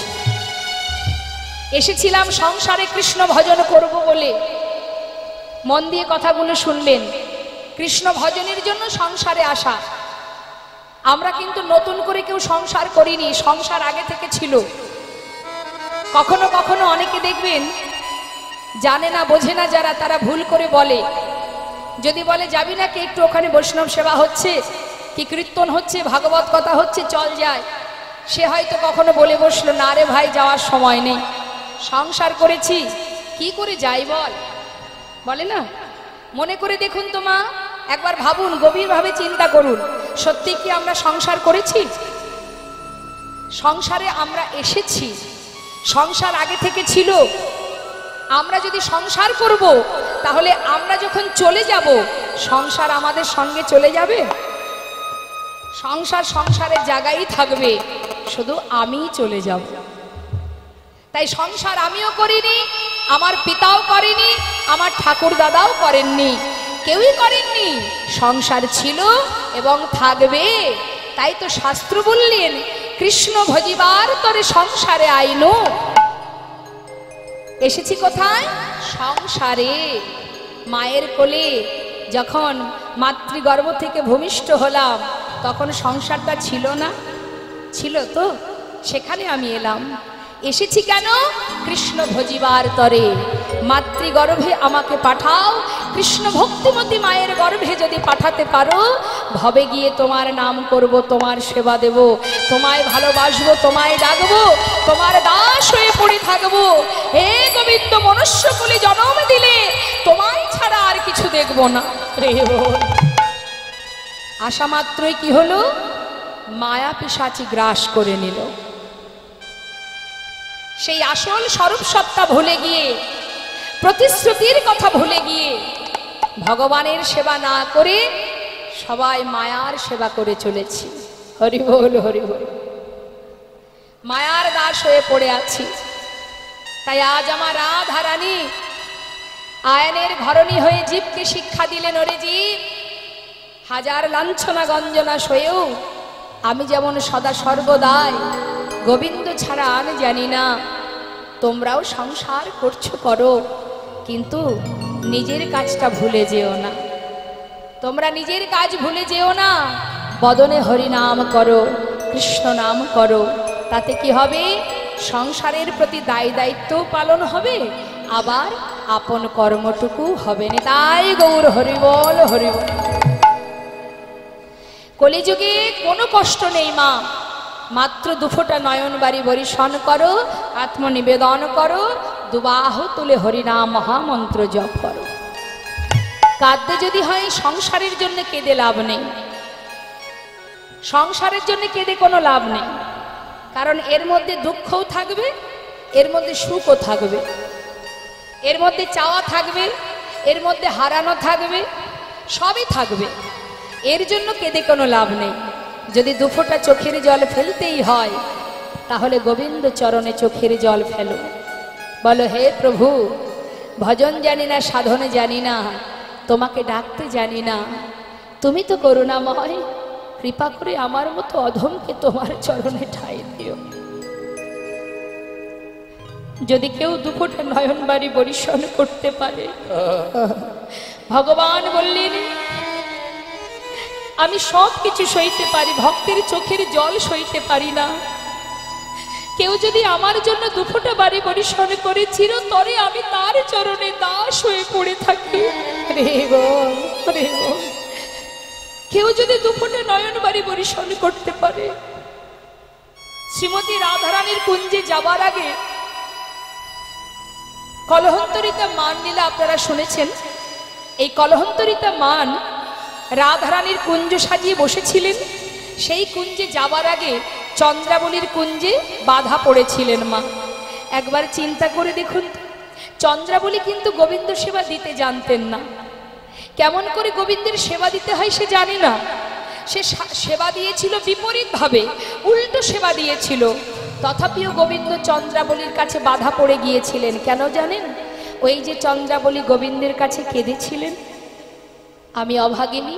এসেছিলাম সংসারে কৃষ্ণ ভজন করব বলে। মন দিয়ে কথাগুলো শুনবেন। কৃষ্ণ ভজনের জন্য সংসারে আসা। আমরা কিন্তু নতুন করে কেউ সংসার করিনি, সংসার আগে থেকে ছিল। কখনো কখনো অনেকে দেখবেন জানে না, বোঝে না যারা, তারা ভুল করে বলে, যদি বলে যাবি না কি একটু, ওখানে বৈষ্ণব সেবা হচ্ছে, কি কীর্তন হচ্ছে, ভাগবত কথা হচ্ছে, চল যায়। সে হয়তো কখনো বলে বসলো, না রে ভাই যাওয়ার সময় নেই, সংসার করেছি, কি করে যাই বল, বলে না। মনে করে দেখুন তো মা, একবার ভাবুন, গভীরভাবে চিন্তা করুন, সত্যি কি আমরা সংসার করেছি? সংসারে আমরা এসেছি, সংসার আগে থেকে ছিল। আমরা যদি সংসার করব, তাহলে আমরা যখন চলে যাব, সংসার আমাদের সঙ্গে চলে যাবে? সংসার সংসারের জায়গায় থাকবে, শুধু আমিই চলে যাব। তাই সংসার আমিও করিনি, আমার পিতাও করেনি, আমার ঠাকুর দাদাও করেননি, কেউই করেননি। সংসার ছিল এবং থাকবে। তাই তো শাস্ত্র বললেন, কৃষ্ণ ভজিবার তরে সংসারে আইনো। এসেছি কোথায়? সংসারে। মায়ের কোলে যখন মাতৃগর্ভ থেকে ভূমিষ্ঠ হলাম, তখন সংসারটা ছিল না? ছিল তো, সেখানে আমি এলাম। এসেছি কেন? কৃষ্ণ ভজিবার তরে। মাতৃগর্ভে আমাকে পাঠাও, কৃষ্ণ ভক্তিমতী মায়ের গর্ভে যদি পাঠাতে পারো, ভবে গিয়ে তোমার নাম করব, তোমার সেবা দেব, তোমায় ভালোবাসবো, তোমায় ডাকবো, তোমার দাস হয়ে পড়ে থাকবো। হে গোবিন্দ, মনুষ্যকুলে জন্ম দিলে তোমায় ছাড়া আর কিছু দেখবো না। আশা মাত্রই কি হলো? মায়া পিশাচি গ্রাস করে নিল। সেই আসল স্বরূপ সত্তা ভুলে গিয়ে, প্রতিশ্রুতির কথা ভুলে গিয়ে, ভগবানের সেবা না করে সবাই মায়ার সেবা করে চলেছি। হরি বল, হরি বল। মায়ার দাস হয়ে পড়ে আছি। তাই আজ আমার রাধা রানী আয়নের ঘরণী হয়ে জীবকে শিক্ষা দিলেন, ওরে জীব, হাজার লাঞ্ছনা গঞ্জনা সয়েও আমি যেমন সদা সর্বদাই গোবিন্দ ছাড়া আমি জানি না। তোমরাও সংসার করছো, করো, কিন্তু নিজের কাজটা ভুলে যেও না। তোমরা নিজের কাজ ভুলে যেও না। বদনে হরি নাম করো, কৃষ্ণ নাম করো। তাতে কি হবে? সংসারের প্রতি দায় দায়িত্ব পালন হবে, আবার আপন কর্মটুকু হবে না। তাই গৌর হরি বল, হরি বল। কলিযুগে কোনো কষ্ট নেই মা, মাত্র দুফোটা নয়ন বাড়ি বরিশন করো, আত্মনিবেদন করো, দুবাহ তুলে হরিনাম মহামন্ত্র জপ করো। কাঁদতে যদি হয়, সংসারের জন্য কেঁদে লাভ নেই। সংসারের জন্য কেঁদে কোনো লাভ নেই, কারণ এর মধ্যে দুঃখও থাকবে, এর মধ্যে সুখও থাকবে, এর মধ্যে চাওয়া থাকবে, এর মধ্যে হারানো থাকবে, সবই থাকবে। এর জন্য কেঁদে কোনো লাভ নেই। যদি দুফোঁটা চোখের জল ফেলতেই হয়, তাহলে গোবিন্দ চরণে চোখের জল ফেলো, বলো হে প্রভু, ভজন জানি না, সাধনে জানি না, তোমাকে ডাকতে জানি না, তুমি তো করুণাময়, কৃপা করে আমার মতো অধমকে তোমার চরণে ঠাঁই দিও। যদি কেউ দুফোঁটা নয়ন বাড়ি বরিশন করতে পারে, ভগবান বললেন আমি সব কিছু সইতে পারি, ভক্তের চোখের জল সইতে পারি না। কেউ যদি আমার জন্য দুফোঁটা বাড়ি বরিশন করে, চিরতরে আমি তার চরণে দাস হয়ে পড়ে থাকি। রে গো, রে গো, কেউ যদি দুফোঁটা নয়ন বাড়ি বরিশন করতে পারে। শ্রীমতী রাধারানীর কুঞ্জে যাবার আগে কলহন্তরিতা মান লীলা আপনারা শুনেছেন। এই কলহন্তরিতা মান রাধারানীর কুঞ্জ সাজিয়ে বসেছিলেন। সেই কুঞ্জে যাবার আগে চন্দ্রাবলীর কুঞ্জে বাধা পড়েছিলেন মা। একবার চিন্তা করে দেখুন, চন্দ্রাবলী কিন্তু গোবিন্দ সেবা দিতে জানতেন না। কেমন করে গোবিন্দের সেবা দিতে হয় সে জানে না। সে সেবা দিয়েছিল বিপরীতভাবে, উল্টো সেবা দিয়েছিল। তথাপিও গোবিন্দ চন্দ্রাবলীর কাছে বাধা পড়ে গিয়েছিলেন। কেন জানেন? ওই যে চন্দ্রাবলী গোবিন্দের কাছে কেঁদেছিলেন, আমি অভাগিনী,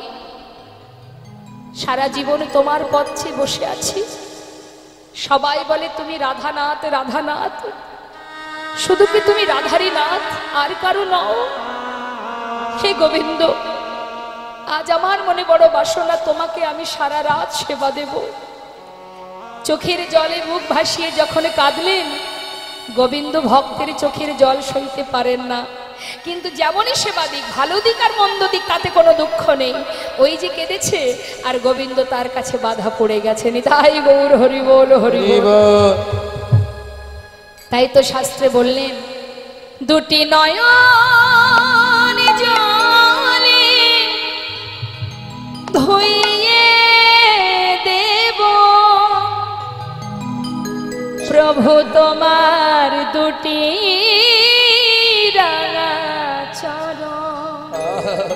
সারা জীবন তোমার পথে বসে আছি, সবাই বলে তুমি রাধানাথ রাধানাথ, শুধু কি তুমি রাধারই নাথ, আর কারো নও? হে গোবিন্দ, আজ আমার মনে বড় বাসনা, তোমাকে আমি সারা রাত সেবা দেব। চোখের জলে মুখ ভাসিয়ে যখন কাঁদলেন, গোবিন্দ ভক্তের চোখের জল সইতে পারেন না। কিন্তু যেমনই সেবা দিক, ভালো দিক আর মন্দ দিক, তাতে কোনো দুঃখ নেই। ওই যে কেঁদেছে, আর গোবিন্দ তার কাছে বাধা পড়ে গেছেন। তাই গৌর হরি বল, হরি বল। তাই তো শাস্ত্রে বললেন, দুটি নয়ন জলে ধুইয়ে দেব প্রভু তোমার দুটি রাঙা চরণ,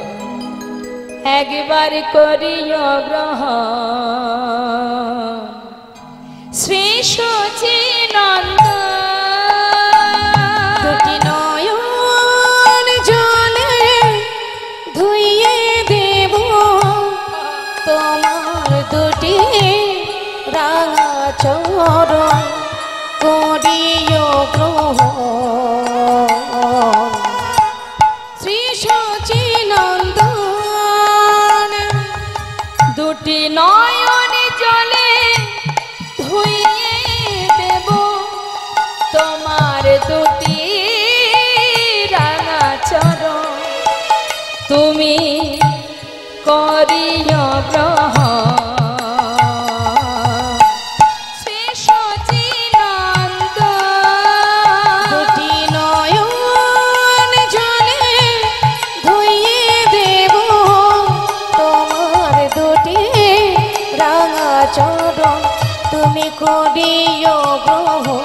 একবার করিও গ্রহণ শ্রী সচিনন্দ। দুটি নয়ন জলে ধুইয়ে দেব তোমার দুটি রাঙা চরণ, করিও গ্রহণ শ্রী সচিনন্দন। দুটি নয়ন জলে ধুইয়ে দেব তোমার দুটি রাঙা চরণ, তুমি করিও গ্রহণ শ্রী সচিনন্দন। দুটি নয়ন জলে ধুইয়ে দেব তোমার দুটি রাঙা চরণ, তুমি করিও গ্রহণ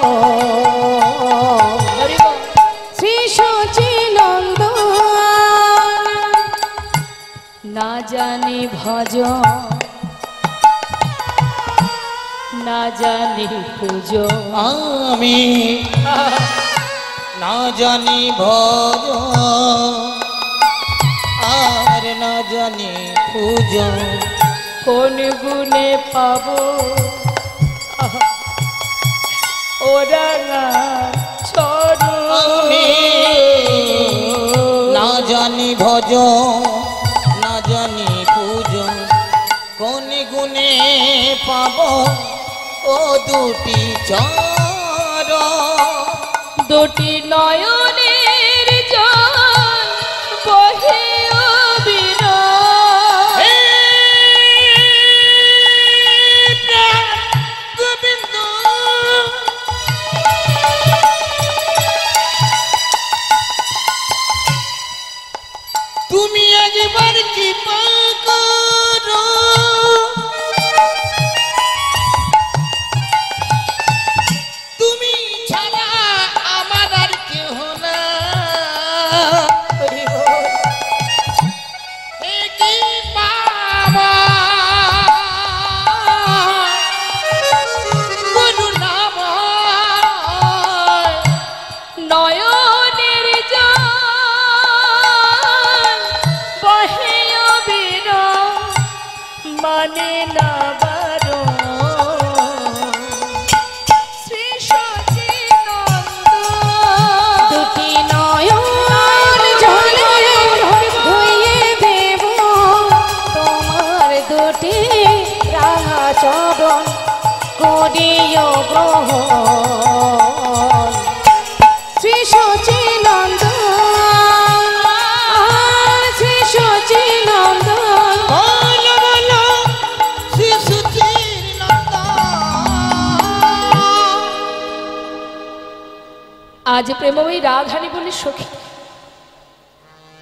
শ্রী সচিনন্দন। না জানি ভজ, না জানি পুজো, আমি না জানি ভজ আর না জানি পূজো, কোন গুণে পাবো ওরা না আমি না জানি ভজ না জানি পূজো, কোন গুণে পাব ও দুটি চরণ। দুটি নয়নের জল বহে অবিরাম, গোবিন্দ তুমি একবার কৃপা করো, তুমি ছাড়া আমার আর কেহ নয়নের জল বহে অবিরাম, মানে না বারণ। শ্রী সচিদানন্দ দুটি নয়ন জলে ধুইয়ে দেব তোমার দুটি রাঙা চরণ, করিও গ্রহণ। শ্রী সচিদানন্দ, শ্রী সচিদানন্দ, বলো বলো শ্রী সুচির আজ প্রেমময়ী রাধানী বলে সখী,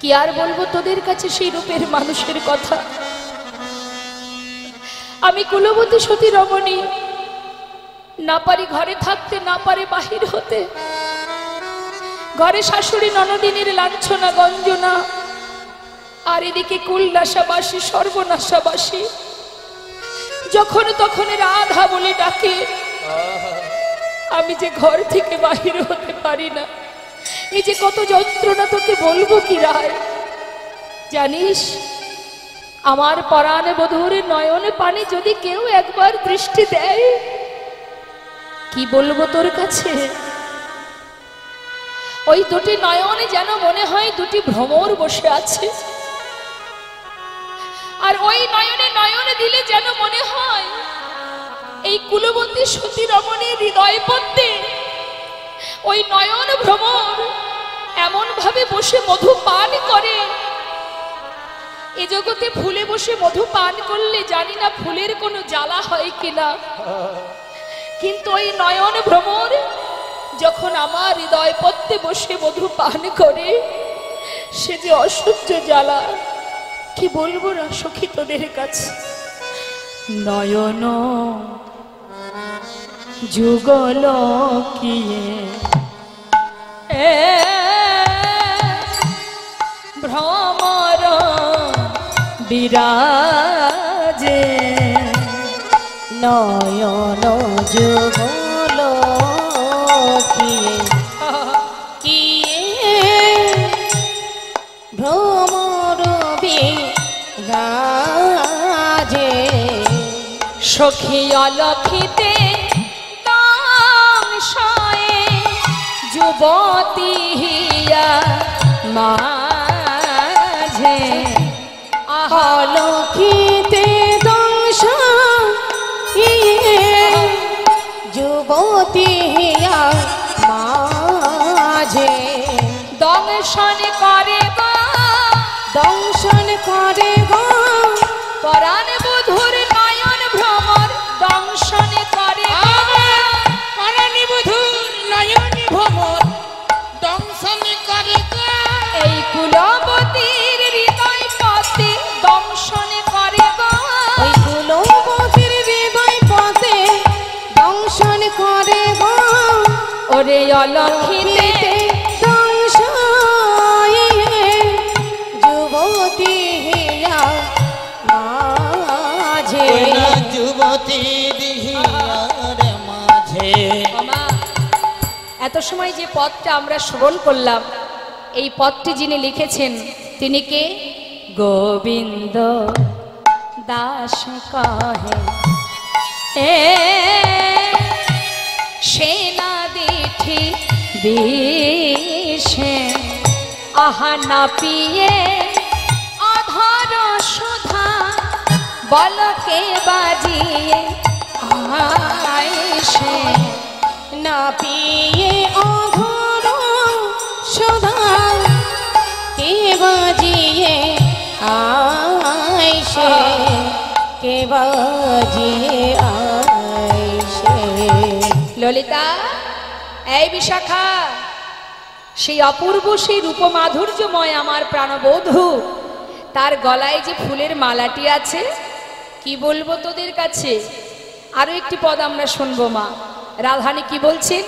কি আর বলবো তোদের কাছে সেই রূপের মানুষের কথা। আমি কুলবতী সতী রমণী, না পারি ঘরে থাকতে, না পারে বাহির হতে। ঘরে শাশুড়ি ননদিনীর লাঞ্ছনা গঞ্জনা, আর এদিকে কুলনাশাবাসী সর্বনাশাবাসী যখন তখন রাধা বলে ডাকে। আমি যে ঘর থেকে বাহির হতে পারি না, এই যে কত যন্ত্রণা তোকে বলবো কি রায়। জানিস, আমার পরাণ বধূর নয়নে পানে যদি কেউ একবার দৃষ্টি দেয়, কি বলবো তোর কাছে। ওই দুটি নয়নে যেন মনে হয় দুটি ভ্রমর বসে আছে, আর ওই নয়নে নয়ন দিলে যেন মনে হয় এই কুলবতী সতী রমণীর হৃদয় পদ্মে ওই নয়ন ভ্রমর এমন ভাবে বসে মধু পান করে। এ জগতে ফুলে বসে মধু পান করলে জানি না ফুলের কোনো জ্বালা হয় কিনা, কিন্তু ওই নয়ন ভ্রমর যখন আমার হৃদয় পদ্মে বসে মধু পান করে, সে যে অসহ্য জ্বালা, কি বলবো না সখী তোদের কাছে। নয়ন যুগল কিয়ে ভ্রমর বিরাজে, নয়ন যুগল কিয়ে কিয়ে ভ্রমর বিরাজে। সখী অলক্ষিতে যুবতী হিয়া মাঝে, অলক্ষিতে দংশ যুবতী হিয়া মাঝে। দংশন করে গো, দংশন করে গো পরাণ বধূর নয়ন ভ্রমর, দংশন করে পরাণ বধূর নয়ন ভ্রমর, দংশন করে এই কুলবতীর হৃদয় পথে, দংশন করে গো ওই কুলবতীর হৃদয় পথে, দংশন করে গো ওরে অলক্ষিতে দংশ যুবতী হিয়া মাঝে। যুবতী দিহিয়ার মাঝে। মামা, এত সময় যে পদটা আমরা শ্রবণ করলাম, এই পদটি যিনি লিখেছেন তিনি কে? গোবিন্দ দাস কহে এ সেনা দিঠি বিষে, আহা না পিয়ে অধর সুধা, বলকে বাজিয়ে আইসে, না পিয়ে অঘোর সুধা, কে বাজিয়ে আইসে, কে বাজিয়ে আইসে। ললিতা, এই বিশাখা, সেই অপূর্ব সেই রূপমাধুর্যময় আমার প্রাণবধূ, তার গলায় যে ফুলের মালাটি আছে, কি বলবো তোদের কাছে। আরো একটি পদ আমরা শুনবো। মা রাধানী কি বলছেন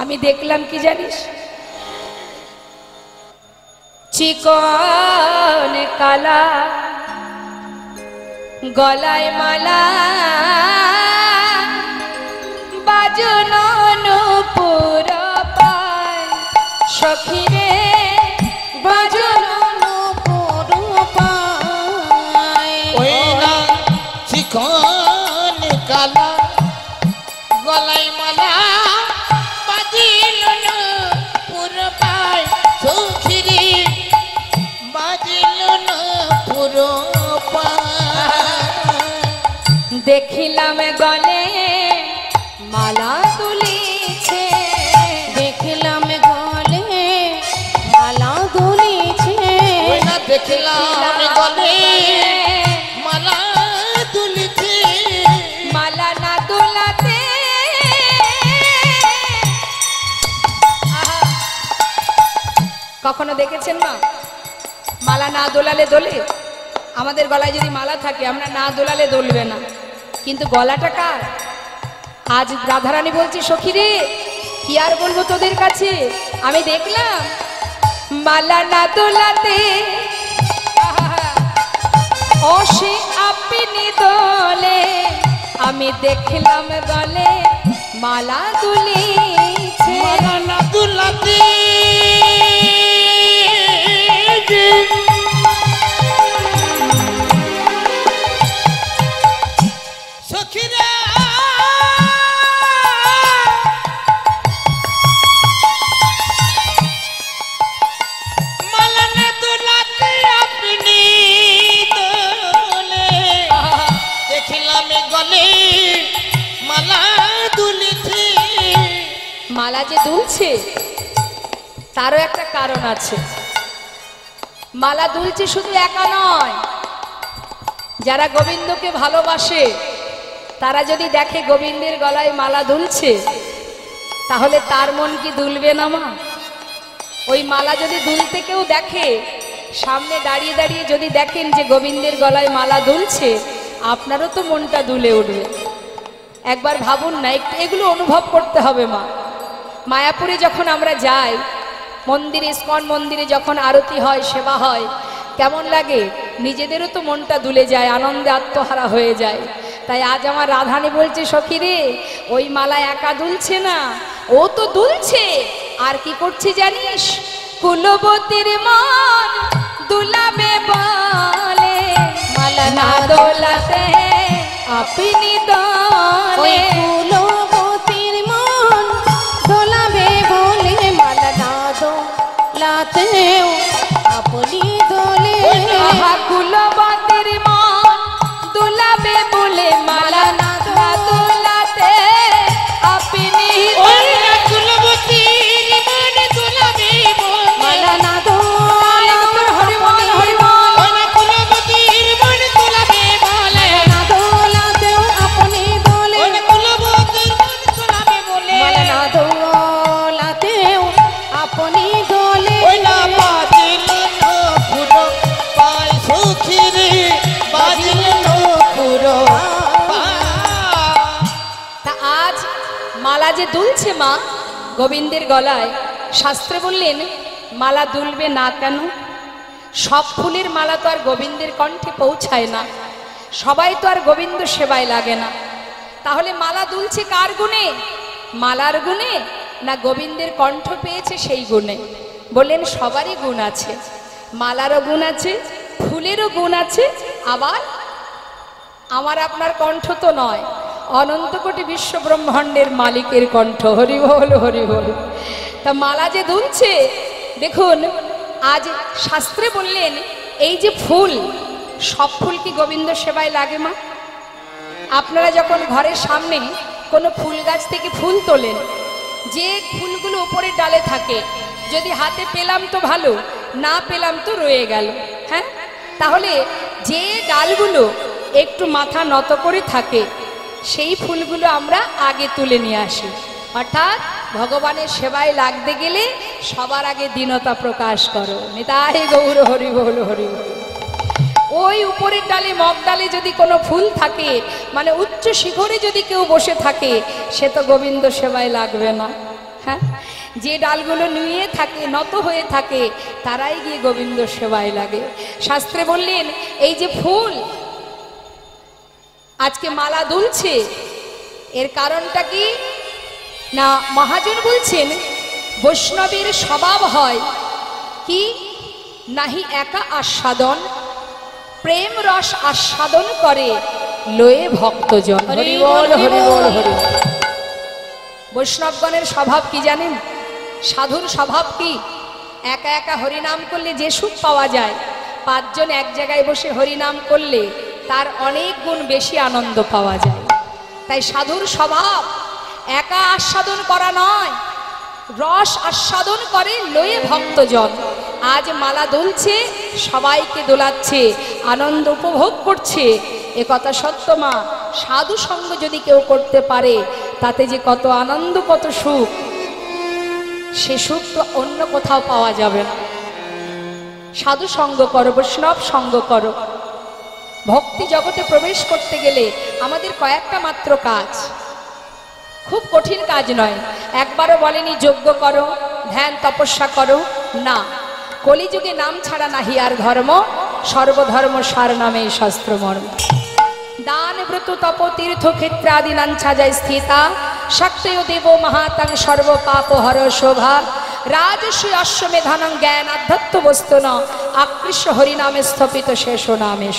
আমি দেখলাম, কি জানিস? চিকন কালা গলায় মালা, বাজন নূপুর পায়, সখী রে বাজলো নূপুর পায় ওই না চিকন কালা গলায় মালা বাজিল না পুরো পায় সখী রে বাজিল না পুরো পায় দেখিলাম গলে মালা দুলিছে দেখলাম গলে মালা দুলিছে ওই না দেখলাম গলে মালা দুলিছে মালা না দোলাতে আহা! কখনো দেখেছেন না মালা না দোলালে দোলে? আমাদের গলায় যদি মালা থাকে আমরা না দোলালে দোলবে না, কিন্তু গলাটা কার? আজ রাধারানী বলছি সখী রে কি আর বলবো তোদের কাছে, আমি দেখলাম মালা না দোলাতে অসে আপনি দোলে, আমি দেখলাম গলে মালা দুলিছে। মালা না দুলাতে সখীরা মালা না দুলাতে আপনি দোলে দেখিলাম গলে মালা দুলিছে মালা যে দুলছে তারও একটা কারণ আছে। মালা দুলছে শুধু একা নয়, যারা গোবিন্দকে ভালোবাসে তারা যদি দেখে গোবিন্দের গলায় মালা দুলছে তাহলে তার মন কি দুলবে না মা? ওই মালা যদি দুলতে কেউ দেখে, সামনে দাঁড়িয়ে দাঁড়িয়ে যদি দেখেন যে গোবিন্দের গলায় মালা দুলছে, আপনারও তো মনটা দুলে উঠবে। একবার ভাবুন না, একটু এগুলো অনুভব করতে হবে মা। মায়াপুরে যখন আমরা যাই মন্দিরে, ইস্কন মন্দিরে যখন আরতি হয়, সেবা হয়, কেমন লাগে? নিজেদেরও তো মনটা দুলে যায়, আনন্দে আত্মহারা হয়ে যায়। তাই আজ আমার রাধানী বলছে সখী রে ওই মালা একা দুলছে না, ও তো দুলছে। আর কি করছে জানিস? কুলবতীর মন দুলাবে বলে মালা না দোলাতে আপনি ওই দোলে। কুলবতীর মন দোলাবে বলে মালা না দোলাতেও আপনি দোলে। আহা কুলবতীর মন দুলাবে বলে মালা না দোলাতে আপনি ওই না কুলবতীর মন দুলাবে বলে মালা না দোলাতে হরিবল হরিবল ওই না কুলবতীর মন দুলাবে বলে না দোলাতেও আপনি দোলে। ওই না কুলবতীর মন দুলাবে বলে মালা না দোলাতেও আপনি দোলে। ওই না বাজিল না পুরো পায় সখী রে বাজিল না পুরো পায় তা আজ মালা যে দুলছে মা গোবিন্দের গলায়, শাস্ত্রে বললেন মালা দুলবে না কেন? সব ফুলের মালা তো আর গোবিন্দের কণ্ঠে পৌঁছায় না, সবাই তো আর গোবিন্দ সেবায় লাগে না। তাহলে মালা দুলছে কার গুণে? মালার গুণে না গোবিন্দের কণ্ঠ পেয়েছে সেই গুণে? বললেন সবারই গুণ আছে, মালারও গুণ আছে, ফুলেরও গুণ আছে, আবার আমার আপনার কণ্ঠ তো নয়, অনন্ত কোটি বিশ্ব ব্রহ্মাণ্ডের মালিকের কণ্ঠ। হরি বল হরি বল। তা মালা যে দুলছে দেখুন, আজ শাস্ত্রে বললেন এই যে ফুল, সব ফুল কি গোবিন্দ সেবায় লাগে মা? আপনারা যখন ঘরের সামনে কোনো ফুল গাছ থেকে ফুল তোলেন, যে ফুলগুলো উপরের ডালে থাকে, যদি হাতে পেলাম তো ভালো, না পেলাম তো রয়ে গেল। হ্যাঁ, তাহলে যে ডালগুলো একটু মাথা নত করে থাকে সেই ফুলগুলো আমরা আগে তুলে নিয়ে আসি। অর্থাৎ ভগবানের সেবায় লাগতে গেলে সবার আগে দীনতা প্রকাশ করো। নিতাই গৌর হরি বল হরি বল। ওই উপরের ডালে, মগ ডালে যদি কোনো ফুল থাকে, মানে উচ্চ শিখরে যদি কেউ বসে থাকে, সে তো গোবিন্দ সেবায় লাগবে না। হ্যাঁ, যে ডালগুলো নুয়ে থাকে, নত হয়ে থাকে, তারাই গিয়ে গোবিন্দ সেবায় লাগে। শাস্ত্রে বললেন এই যে ফুল আজকে মালা দুলছে, এর কারণটা কি না? মহাজন বলছেন বৈষ্ণবের স্বভাব হয় কি, নাহি একা আস্বাদন, প্রেম রস আস্বাদন করে লয়ে ভক্তজন। হরি বল হরি বল হরি বল। বৈষ্ণবগণের স্বভাব কি জানেন? সাধুর স্বভাব কি? একা একা হরিনাম করলে যে সুখ পাওয়া যায়, পাঁচজন এক জায়গায় বসে হরিনাম করলে তার অনেক গুণ বেশি আনন্দ পাওয়া যায়। তাই সাধুর স্বভাব একা আস্বাদন করা নয়, রস আস্বাদন করে লয়ে ভক্তজন। আজ মালা দুলছে, সবাইকে দোলাচ্ছে, আনন্দ উপভোগ করছে, এ কথা সত্য মা। সাধু সঙ্গ যদি কেউ করতে পারে তাতে যে কত আনন্দ, কত সুখ, সে সুখ তো অন্য কোথাও পাওয়া যাবে না। সাধু সঙ্গ করো, বৈষ্ণব সঙ্গ করো। ভক্তি জগতে প্রবেশ করতে গেলে আমাদের কয়েকটা মাত্র কাজ, খুব কঠিন কাজ নয়। একবারও বলেনি যজ্ঞ করো, ধ্যান তপস্যা করো, না। কলিযুগে নাম ছাড়া নাহি আর ধর্ম, সর্বধর্ম সার নামে শাস্ত্র মর্ম। দান ব্রত তপ তীর্থ ক্ষেত্রাদি নাঞ্ছা যায় স্থিতা, শক্তয় দেব মহাতাং সর্ব পাপ হর শোভা। রাজস্বী অশ্বমেধানং জ্ঞান আধ্যাত্ম বস্তু ন, আকৃষ্ট হরিনামে স্থপিত শেষ নামেশ।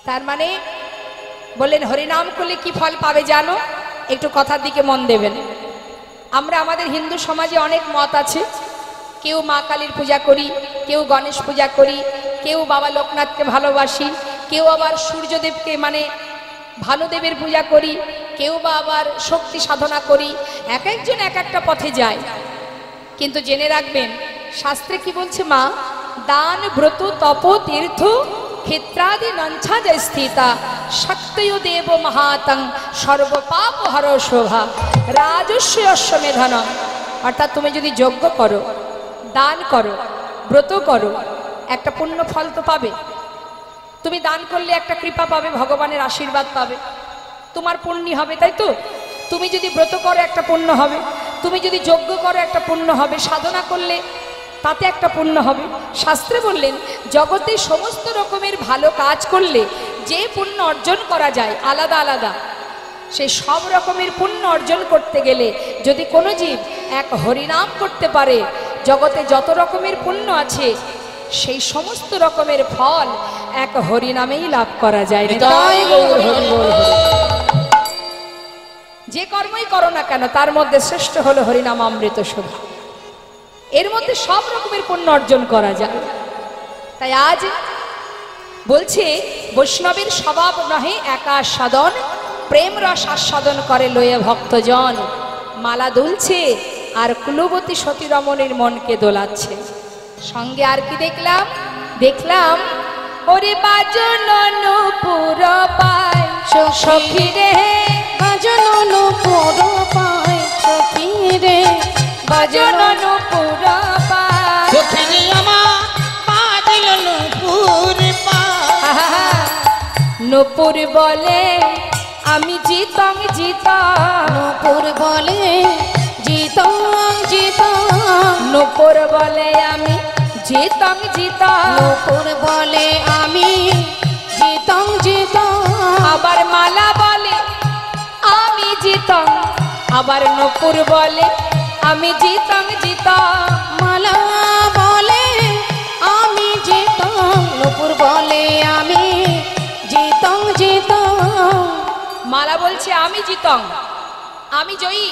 তার মানে বললেন হরিনাম করলে কি ফল পাবে জানো? একটু কথার দিকে মন দেবেন। আমরা আমাদের হিন্দু সমাজে অনেক মত আছে, কেউ মা কালীর পূজা করি, কেউ গণেশ পূজা করি, কেউ বাবা লোকনাথকে ভালোবাসি, কেউ আবার সূর্যদেবকে মানে ভানুদেবের পূজা করি, কেউ বা আবার শক্তি সাধনা করি। এক একজন এক একটা পথে যায়। কিন্তু জেনে রাখবেন শাস্ত্রে কি বলছে মা, দান ব্রত তপ তীর্থ ক্ষেত্রাদি নঞ্ছা যায় স্থিতা, শক্তয় দেব মহাতং সর্ব পাপ হর শোভা। রাজস্বী অশ্বমেধানম, অর্থাৎ তুমি যদি যজ্ঞ করো, দান করো, ব্রত করো, একটা পুণ্য ফল তো পাবে। তুমি দান করলে একটা কৃপা পাবে, ভগবানের আশীর্বাদ পাবে, তোমার পুণ্য হবে, তাই তো? তুমি যদি ব্রত করো একটা পুণ্য হবে, তুমি যদি যজ্ঞ করো একটা পুণ্য হবে, সাধনা করলে তাতে একটা পুণ্য হবে। শাস্ত্রে বললেন জগতে সমস্ত রকমের ভালো কাজ করলে যে পুণ্য অর্জন করা যায় আলাদা আলাদা, সেই সব রকমের পুণ্য অর্জন করতে গেলে যদি কোনো জীব এক হরিনাম করতে পারে, জগতে যত রকমের পুণ্য আছে সেই সমস্ত রকমের ফল এক হরিনামেই লাভ করা যায়। যে কর্মই করো না কেন তার মধ্যে শ্রেষ্ঠ হলো হরিনাম অমৃত শোভা। এর মধ্যে সব রকমের পুণ্য অর্জন করা যায়। তাই আজ বলছে বৈষ্ণবের স্বভাব নহে একা আস্বাদন, প্রেম রস আস্বাদন করে লয়ে ভক্তজন। মালা দুলছে আর কুলবতী সতী রমণীর মনকে দোলাচ্ছে। সঙ্গে আর কি দেখলাম? দেখলাম ওরে বাজন নূপুর পায় সখী রে, বাজন নূপুর পায় সখী রে, বাজন নূপুর পায় সখী রে আমার বাজল নূপুর পায়। নূপুর বলে আমি জিতং জিতং, নূপুর বলে জিতং জিতং, নূপুর বলে আমি জিতং জিতং, নূপুর বলে আমি জিতং জিতং, আবার মালা বলে আমি জিতং, আবার নূপুর বলে আমি জিতং জিতং। মালা বলে আমি জিতং, নূপুর বলে আমি জিতং জিতং। মালা বলছে আমি জিতং, আমি জয়ী।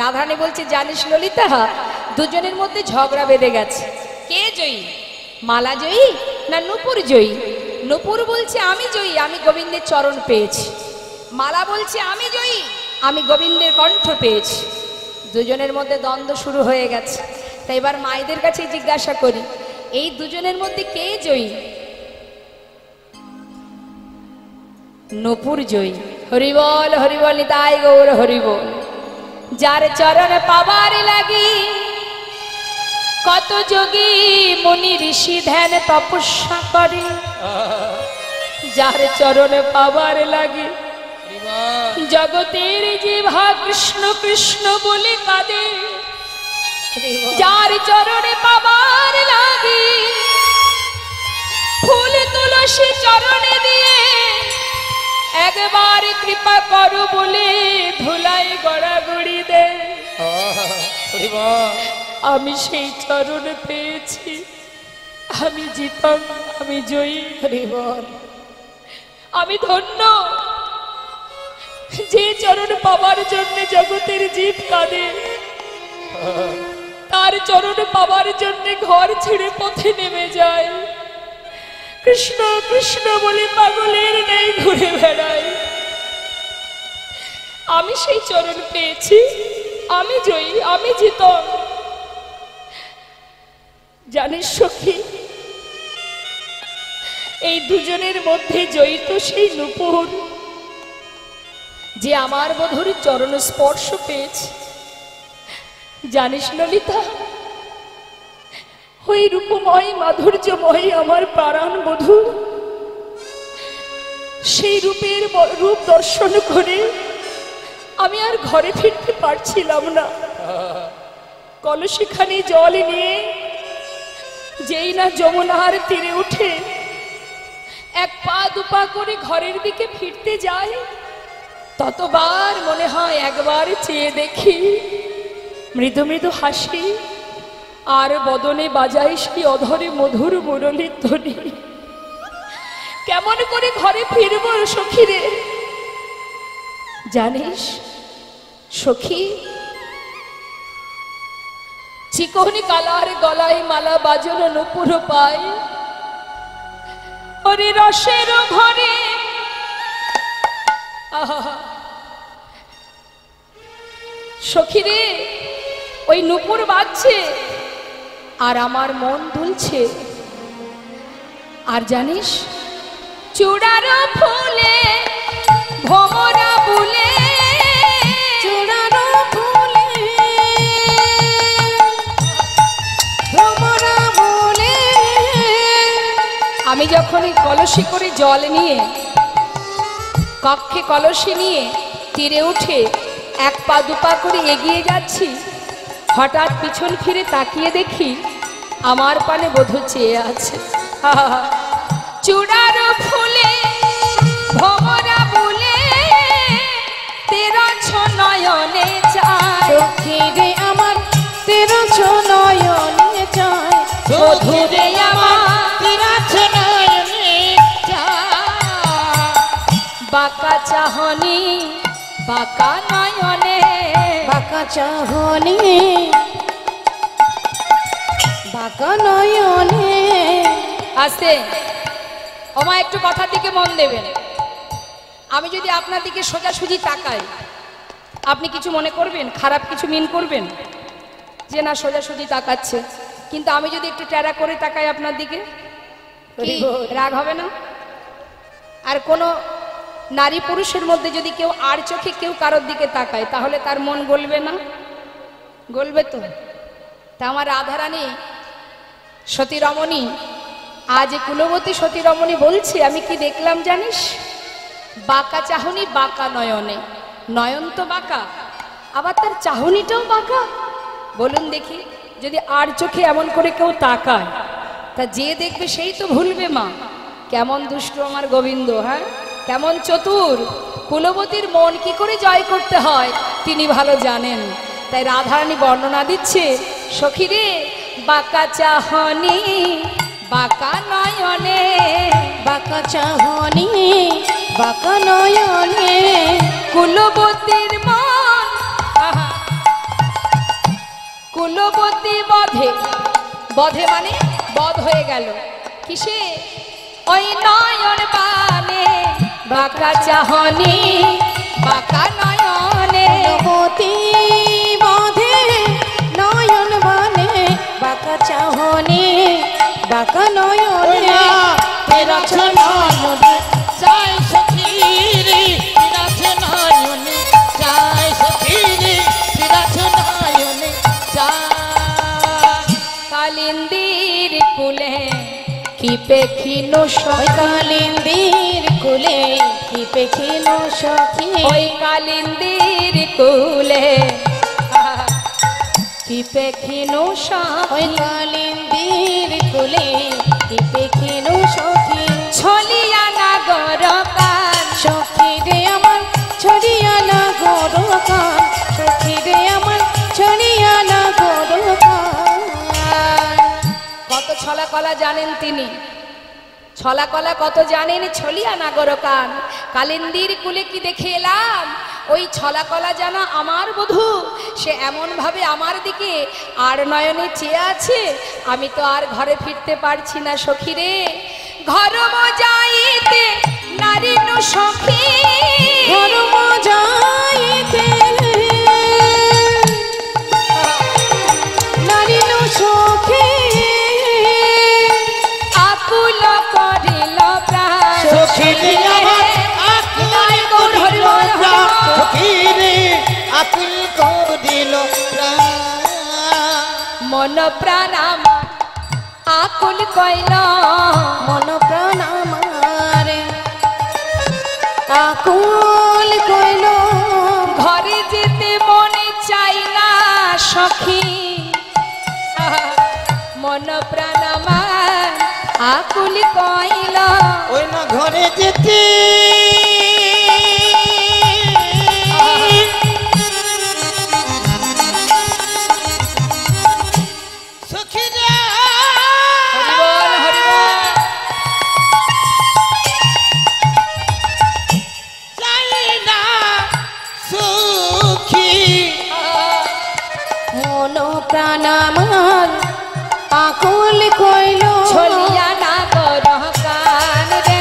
রাধারানী বলছে জানিস ললিতা, দুজনের মধ্যে ঝগড়া বেঁধে গেছে, কে জয়ী? মালা জয়ী না নূপুর জয়ী? নূপুর বলছে আমি জয়ী, আমি গোবিন্দের চরণ পেয়েছি। মালা বলছে আমি জয়ী, আমি গোবিন্দের কণ্ঠ পেয়েছি। দুজনের মধ্যে দ্বন্দ্ব শুরু হয়ে গেছে। তাই এবার মায়েদের কাছে জিজ্ঞাসা করি, এই দুজনের মধ্যে কে জয়ী? নূপুর জয়ী। হরিবল হরিবল নিতাই গৌর হরিবল। যার চরণ পাবার লাগি কত যোগী মুনি ঋষি ধ্যান তপস্যা করে, যার চরণ পাবার লাগি জগতের জিহ্বা কৃষ্ণ কৃষ্ণ বলে কাঁদে, যার চরণে পাবার লাগি ফুল তুলসী চরণে দিয়ে একবার কৃপা করো বলে ধুলাই গড়াগড়ি দে। আমি সেই চরণ পেয়েছি, আমি জিতম, আমি জয়ী। আমি ধন্য, যে চরণ পাবার জন্য জগতের জীব কাঁদে, তার চরণ পাবার জন্য ঘর ছেড়ে পথে নেমে যায়, কৃষ্ণ কৃষ্ণ বলে পাগলের নেই ঘুরে বেড়ায়। আমি সেই চরণ পেয়েছি, আমি জয়ী, আমি জিতম। জানিস সখী, এই দুজনের মধ্যে জয়ী তো সেই নূপুর, যে আমার বধূর চরণ স্পর্শ পেয়েছে। জানিস ললিতা, ওই রূপময় মাধুর্যময় আমার প্রাণ বধূ, সেই রূপ দর্শন করে আমি আর ঘরে ফিরতে পারছিলাম না। কলসিখানি জল নিয়ে যেই না যমুনার তীরে উঠে এক পা দুপা করে ঘরের দিকে ফিরতে যায়, ততবার মনে হয় একবার চেয়ে দেখি মৃদু মৃদু হাসি, আর বদনে বাজায় সেই অধরে মধুর মুরলীর ধ্বনি। কেমন করে ঘরে ফিরব সখী রে? জানিস সখী, চিকনি কালার গলায় মালা বাজানো নূপুর পায়, ওরে রসের ঘরে সখী রে, ওই নূপুর বাজছে আর আমার মন দুলছে। আর জানিস, চূড়ার ফুলে ভোমরা বুলে, চূড়ার ফুলে ভ্রমরা বলে। আমি যখন কলসি করে জল নিয়ে, কক্ষে কলসি নিয়ে তীরে উঠে এক পা দুপা করে এগিয়ে যাচ্ছি, হঠাৎ পিছন ফিরে তাকিয়ে দেখি আমার পানে বধূ চেয়ে আছে। চূড়ার ফুলে ভোমরা বুলে, তেরছ নয়নে চায়, সখী রে আমার তেরছ নয়নে চায়, বধূ রে আমার তিরাছ নয়নে চায়। বাঁকা চাহনি বাঁকা নয়নে, বাঁকা চাহনি বাঁকা নয়নে। আস্তে ওমা, একটু কথার দিকে মন দেবেন। আমি যদি আপনার দিকে সোজাসুজি তাকাই, আপনি কিছু মনে করবেন, খারাপ কিছু মিন করবেন যে না সোজাসুজি তাকাচ্ছে? কিন্তু আমি যদি একটু টেরা করে তাকাই আপনার দিকে, কি রাগ হবে না? আর কোনো নারী পুরুষের মধ্যে যদি কেউ আর চোখে কেউ কারোর দিকে তাকায়, তাহলে তার মন গলবে না? গলবে তো। তা আমার রাধারানী সতী রমণী, আজ কুলবতী সতী রমণী বলছে, আমি কি দেখলাম জানিস? বাঁকা চাহনি বাঁকা নয়নে। নয়ন তো বাঁকা, আবার তার চাহনিটাও বাঁকা। বলুন দেখি, যদি আর চোখে এমন করে কেউ তাকায়, তা যে দেখবে সেই তো ভুলবে মা। কেমন দুষ্ট আমার গোবিন্দ, হ্যাঁ কেমন চতুর। কুলবতীর মন কি করে জয় করতে হয় তিনি ভালো জানেন। তাই রাধারানী বর্ণনা দিচ্ছে, সখী রে বাঁকা চাহনি বাঁকা নয়নে, বাঁকা চাহনি বাঁকা নয়নে, কুলবতীর মন কুলবতী বধে, বধে মানে বধ হয়ে গেল কিসে? ওই নয়ন বানে, বাঁকা চাহনি বাঁকা নয়নে, কুলবতী বধে নয়ন বানে, বাঁকা চাহনি বাঁকা নয়নে। তিরাছ নয়নে চায় সখী রে, তিরাছ নয়নে চায় সখী রে, তিরাছ নয়নে চায়। কালিন্দির কুলে কি পেখিনো ওই কালিন্দির কুলে কি পেখিনো সখী, ওই কালিন্দির কুলে কি পেখিনো ওই সখী, কালিন্দির কুলে কি পেখিনো সখী। ছলিয়া নাগর কান, সখী রে আমার ছড়িয়া না গরকান, সখী রে আমার ছড়িয়া না ছলা কলা জানেন তিনি, ছলা কলা কত জানেন, ছলিয়া নাগর কান। কালিন্দির কুলে কি দেখে এলাম, ওই ছলা কলা জানা আমার বধূ, সে এমন ভাবে আমার দিকে আর নয়নে চেয়ে আছে, আমি তো আর ঘরে ফিরতে পারছি না সখী রে। ঘর যাইতে নারী নু সখী, ধর্ম যাইতে নারী নু সখী, আকুল করিল প্রাণ। সখী রে আমার আকুল করিল প্রাণ, সখী রে আকুল করিল প্রাণ। মন প্রাণ আমার আকুল কইল, মন প্রাণ আমার আকুল কইল। ঘরে যেতে মনে চাই না সখী, মন প্রাণ আমার আকুল কইল। ওই না ঘরে যেতে সখী রে হরিবল হরিবল। যাই না সুখী। মন প্রাণ আমার আকুল কইল। ছলিয়া নাগর কান রে,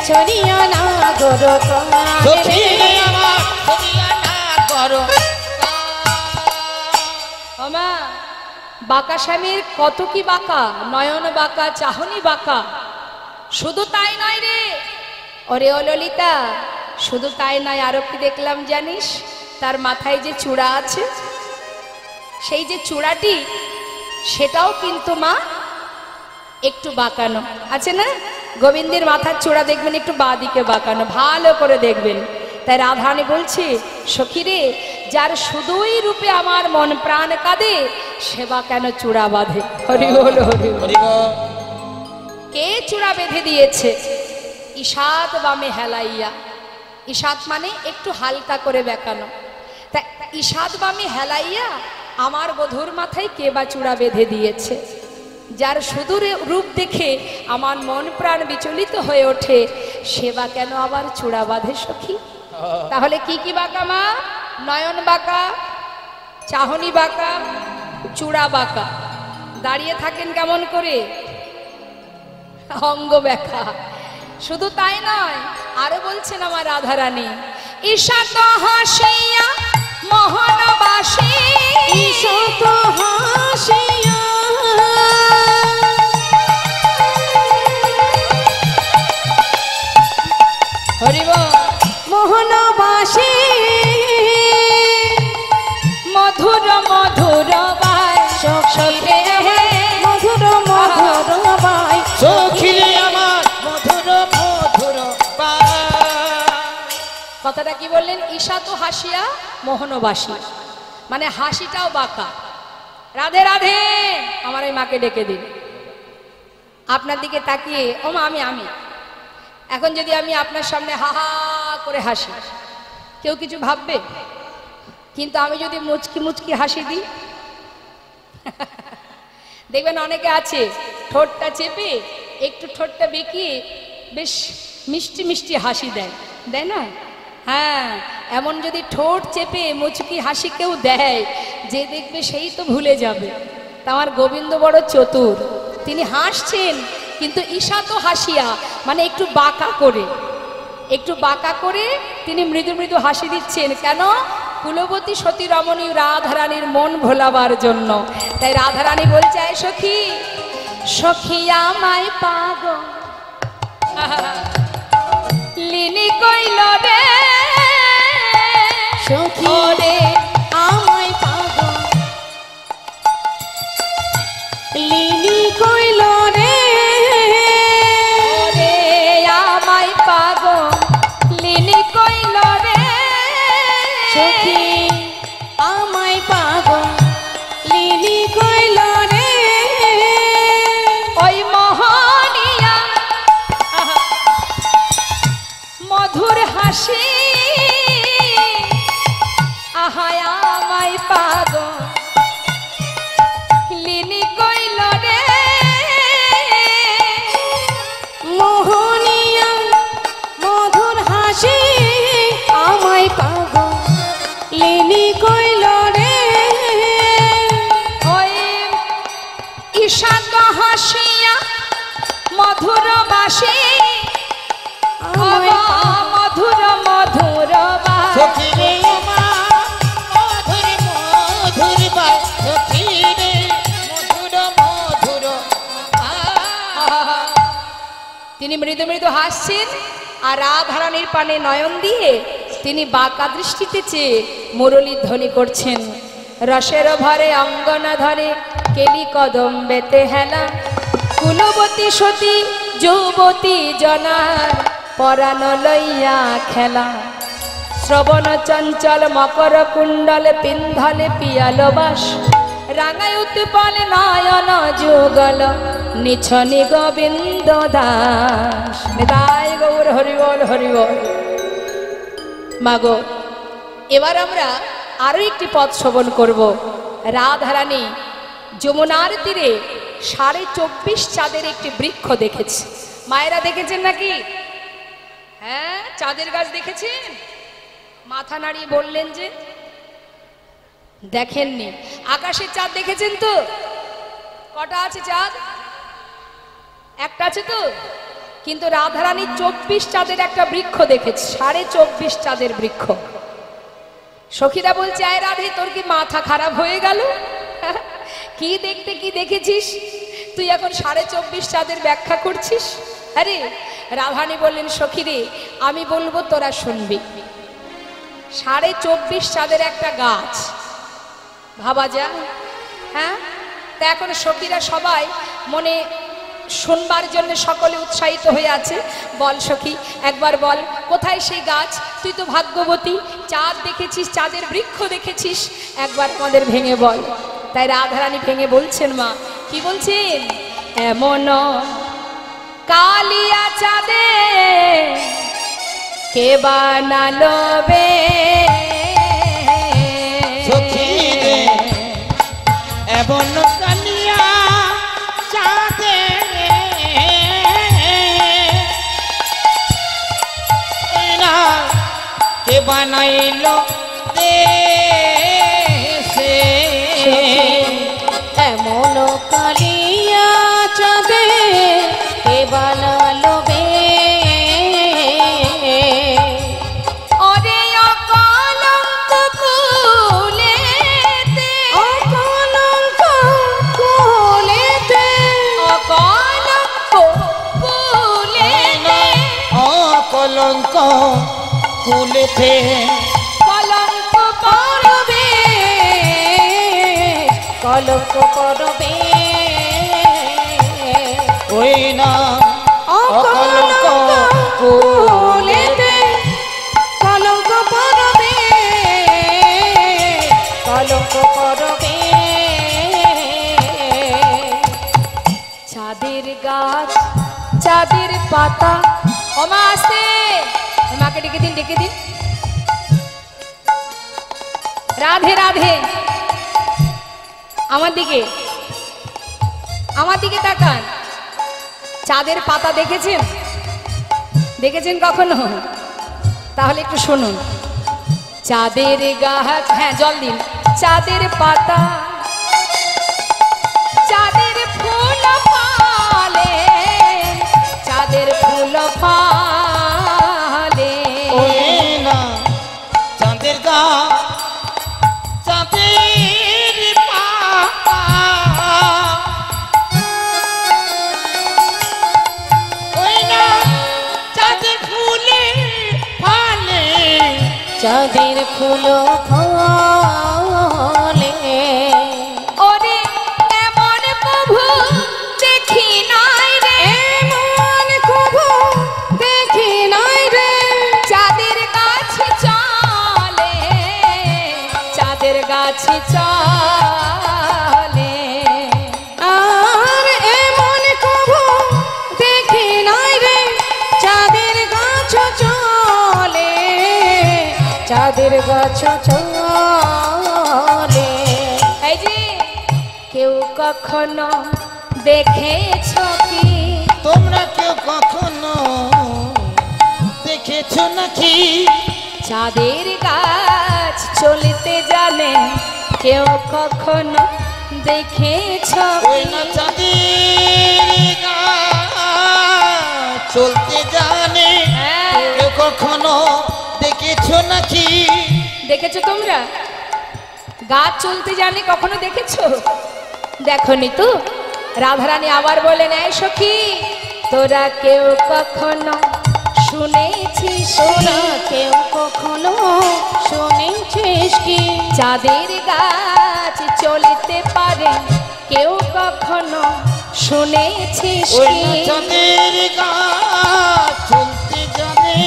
ছড়িয়া নাগর কান সখী রে। রে আমার সখিয়া না করো। ওমা বাঁকা স্বামীর কত কি বাঁকা, নয়ন বাঁকা, চাহনি বাঁকা। শুধু তাই নয় রে, ওরে ও ললিতা, শুধু তাই নয়, আরো কি দেখলাম জানিস, তার মাথায় যে চূড়া আছে, সেই যে চূড়াটি সেটাও কিন্তু মা একটু বাঁকানো আছে না। গোবিন্দের মাথার চূড়া দেখবেন একটু বাঁ দিকে বাঁকানো, ভালো করে দেখবেন। তাই রাধারানী বলছে, সখী রে, যার শুধুই রূপে আমার মন প্রাণ কাঁদে, সেবা কেন চূড়া বাঁধে। হরি বল হরি বল। কে চূড়া বেঁধে দিয়েছে? ঈশাত বামে হেলাইয়া। ঈশাত মানে একটু হালকা করে বেঁকানো। তা ঈশাত বামে হেলাইয়া আমার বধূর মাথায় কে বা চূড়া বেঁধে দিয়েছে? যার সুদূর রূপ দেখে আমার মন প্রাণ বিচলিত হয়ে ওঠে, সেবা কেন আবার চূড়া বাঁধে সখী? তাহলে কি কি বাঁকা মা? নয়ন বাঁকা, চাহনি বাঁকা, চূড়া বাঁকা। দাঁড়িয়ে থাকেন কেমন করে? অঙ্গ ব্যাখ্যা। শুধু তাই নয়, আরো বলছেন আমার রাধারানী, ঈশাত হাসিয়া মোহনবাসী, ঈশাত হাসিয়া হরিব মোহনবাসী, মধুর মধুর বাই সখী হে, মধুর মধুর বাই। সখী রে আমার মধুর মধুর পায়। কথাটা কি বললেন? ঈশাত হাসিয়া মোহনবাসী, মানে হাসিটাও বাঁকা। রাধে রাধে, আমার এই মাকে ডেকে দিন। আপনার দিকে তাকিয়ে, ও মা আমি এখন যদি আমি আপনার সামনে হা হা করে হাসি, কেউ কিছু ভাববে? কিন্তু আমি যদি মুচকি মুচকি হাসি দিই, দেখবেন অনেকে আছে ঠোঁটটা চেপে একটু ঠোঁটটা বেঁকিয়ে বেশ মিষ্টি মিষ্টি হাসি দেয়, দেয় না? হ্যাঁ, এমন যদি ঠোঁট চেপে মুচকি হাসি কেউ দেয়, যে দেখবে সেই তো ভুলে যাবে। তা আমার গোবিন্দ বড় চতুর, তিনি হাসছেন কিন্তু ঈশাত হাসিয়া, মানে একটু বাঁকা করে, একটু বাঁকা করে তিনি মৃদু মৃদু হাসি দিচ্ছেন। কেন? কুলবতী সতী রমণী রাধারানীর মন ভোলাবার জন্য। তাই রাধারানী বলছে, আয় সখী, সখী আমায় পাগল লিনি কইল রে, সখী ওরে আমায় পাগল লিলি কইল রে, ওরে আমায় পাগল লিনি কইল রে, সখী আমায় পাগল লিলি কইল রে। ওই মোহনিয়া মধুর হাসি, আহায় আমায় পাগল লিনি কইল রে, বিষাদ হাসিয়া মধুর বাসে মধুর মধুর সখী রে আমার মধুর মধুর বাস সখী রে মধুর মধুর তিনি মৃদু মৃদু হাসছেন আর রাধারানীর পানে নয়ন দিয়ে তিনি বাঁকা দৃষ্টিতে চেয়ে মুরলী ধ্বনি করছেন। রসের ভরে অঙ্গনা ধরে কেলি কদম বেতে হেলা কুলবতী সতী যুবতী জনার পরাণ লইয়া খেলা শ্রবণ চঞ্চল মকর কুণ্ডল পিন্ধলে পিয়াল বাস রাঙায় উৎপল নয়ন যুগল নিছনি গোবিন্দ দাস। নিতাই গৌর হরিবল হরিবল। মাগো, এবার আমরা আরো একটি পদ শ্রবণ করব। রাধারানী যমুনার তীরে 24.5 চাঁদের একটি বৃক্ষ দেখেছে। মায়েরা দেখেছেন নাকি? হ্যাঁ, চাঁদের গাছ দেখেছেন? মাথা নাড়িয়ে বললেন যে দেখেননি। আকাশের চাঁদ দেখেছেন তো? কটা আছে চাঁদ? একটা আছে তো। কিন্তু রাধারানী 24 চাঁদের একটা বৃক্ষ দেখেছে, 24.5 চাঁদের বৃক্ষ। সখীরা বলছে, আয় রাধে, তোর কি মাথা খারাপ হয়ে গেল? কি দেখতে কি দেখেছিস তুই এখন 24.5 চাঁদের ব্যাখ্যা করছিস? আরে রাধারানী বললেন, সখীরে আমি বলবো তোরা শুনবি। 24.5 চাঁদের একটা গাছ, ভাবা যায়? হ্যাঁ, তা এখন সখীরা সবাই মনে শুনবার জন্য সকলে উৎসাহিত হয়ে আছে। বল সখী, একবার বল কোথায় সেই গাছ? তুই তো ভাগ্যবতী, চাঁদ দেখেছিস, চাঁদের বৃক্ষ দেখেছিস, একবার আমাদের ভেঙে বল। তাই রাধারানী ভেঙে বলছেন, মা কি বলছেন? এমন কালিয়া চাঁদে কে বানালো বে সখী রে এমন কালিয়া চাঁদে না কে বানাইলো দেশে। এমন কালিয়া চাঁদে কে বানালো বে ওরে অকলঙ্ক কুলেতে অকলঙ্ক কুলেতে অকলঙ্ক কুলেতে অকলঙ্ক কুলেতে কলঙ্ক পড়বে কলঙ্ক করবে ওই না অকলঙ্ক কুলেতে কলঙ্ক পড়বে কলঙ্ক করবে চাঁদের গাছ চাঁদের পাতা। ওমা আসতে, মাকে ডেকে দিন, ডেকে দিন। রাধে রাধে, আমার দিকে, আমার দিকে তাকান। চাঁদের পাতা দেখেছেন? দেখেছেন কখনো? তাহলে একটু শুনুন। চাঁদের গাছ, হ্যাঁ জল দিন। চাঁদের পাতা চাঁদের ফুল ফলে, চাঁদের ফুল ফলে ওই না চাঁদের গা চাঁদের পাতা ওই না চাঁদের ফুলে ফলে চাঁদের ফুল ফলে ওরে এমন প্রভু দেখি নাই রে, এমন কভু দেখি নাই রে চাঁদের গাছে চলে, চাঁদের গাছে চলে আর এমন কভু দেখি নাই রে চাঁদের গাছ চলে চাঁদের গাছ চলে। এই যে কেউ কখনো দেখেছ কি? তোমরা কেউ কখনো দেখেছো নাকি? চাঁদের গাছ চলতে জানে কেউ কখনো দেখেছ ওই না চাঁদের গাছ চলতে জানে হ্যাঁ। কেউ কখনো দেখেছো নাকি? দেখেছো তোমরা? গাছ চলতে জানে কখনো দেখেছো? দেখনি তো? রাধারানী আবার বলেন, এই সখী তোরা কেউ কখনো শুনেছিস তোরা কেউ কখনো শুনেছিস কি চাঁদের গাছ চলিতে পারে কেউ কখনো শুনেছিস ওই কি? না চাঁদের গাছ চলতে জানে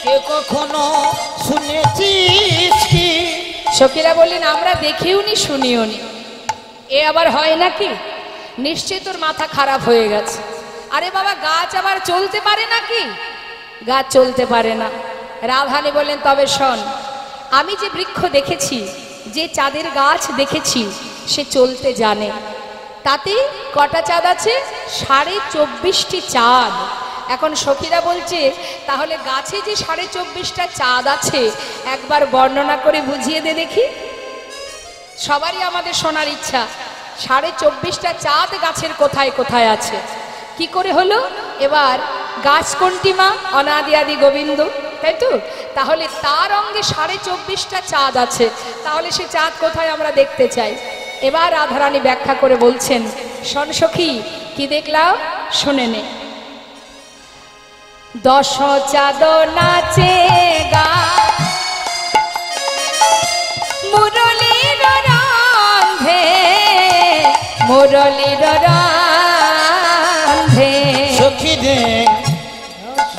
কেউ কখনো শুনেছিস কি? সখীরা বললেন, আমরা দেখিও নি শুনিও নি। এ আবার হয় নাকি? নিশ্চয় তোর মাথা খারাপ হয়ে গেছে। আরে বাবা, গাছ আবার চলতে পারে নাকি? গাছ চলতে পারে না। রাধারানী বললেন, তবে শোন, আমি যে বৃক্ষ দেখেছি, যে চাঁদের গাছ দেখেছি, সে চলতে জানে। তাতে কটা চাঁদ আছে? 24.5টি চাঁদ। এখন সখীরা বলছে, তাহলে গাছে যে 24.5টা চাঁদ আছে একবার বর্ণনা করে বুঝিয়ে দে দেখি। সবারই আমাদের শোনার ইচ্ছা, 24.5টা চাঁদ গাছের কোথায় কোথায় আছে, কি করে হলো? এবার গাছ কোনটি মা? অনাদি আদি গোবিন্দ, তাই তো? তাহলে তার অঙ্গে 24.5টা চাঁদ আছে, তাহলে সে চাঁদ কোথায় আমরা দেখতে চাই। এবার রাধারানী ব্যাখ্যা করে বলছেন, শোন সখী, কি দেখলাম শুনে নে। 10 চাঁদ নাচে গা মুরলীর রন্ধে, মুরলীর রন্ধে। সখী রে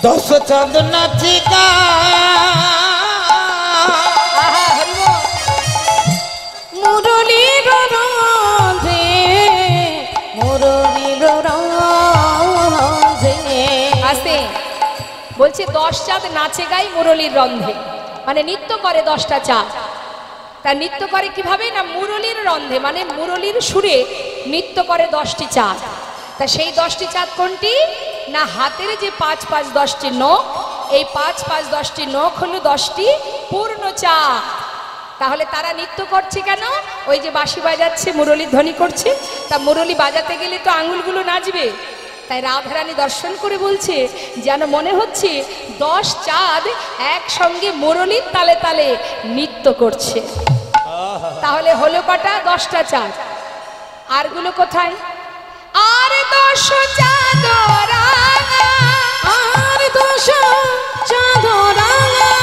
10 চাঁদ নাচে গা আহা, হরি বল। মুরলীর রন্ধে মুরলীর রন্ধে আস্তে বলছে, 10 চাঁদ নাচে গাই মুরলীর রন্ধে, মানে নৃত্য করে 10টা চাঁদ। তা নৃত্য করে কিভাবে? না মুরলীর রন্ধে, মানে মুরলীর সুরে নৃত্য করে 10টি চাঁদ। তা সেই 10টি চাঁদ কোনটি? না হাতের যে 5 5 10টি নখ, এই 5 5 10টি নখ হলো 10টি পূর্ণ চাঁদ। তাহলে তারা নৃত্য করছে কেন? ওই যে বাঁশি বাজাচ্ছে, মুরলী ধ্বনি করছে, তা মুরলী বাজাতে গেলে তো আঙুলগুলো নাচবে। তাই রাধারানী দর্শন করে বলছে, যেন মনে হচ্ছে 10 চাঁদ একসঙ্গে মুরলীর তালে তালে নৃত্য করছে। তাহলে হলো কটা? 10টা চাঁদ। আরগুলো কোথায়? আর 10 চাঁদ রাঙা, আর 10 চাঁদ রাঙা,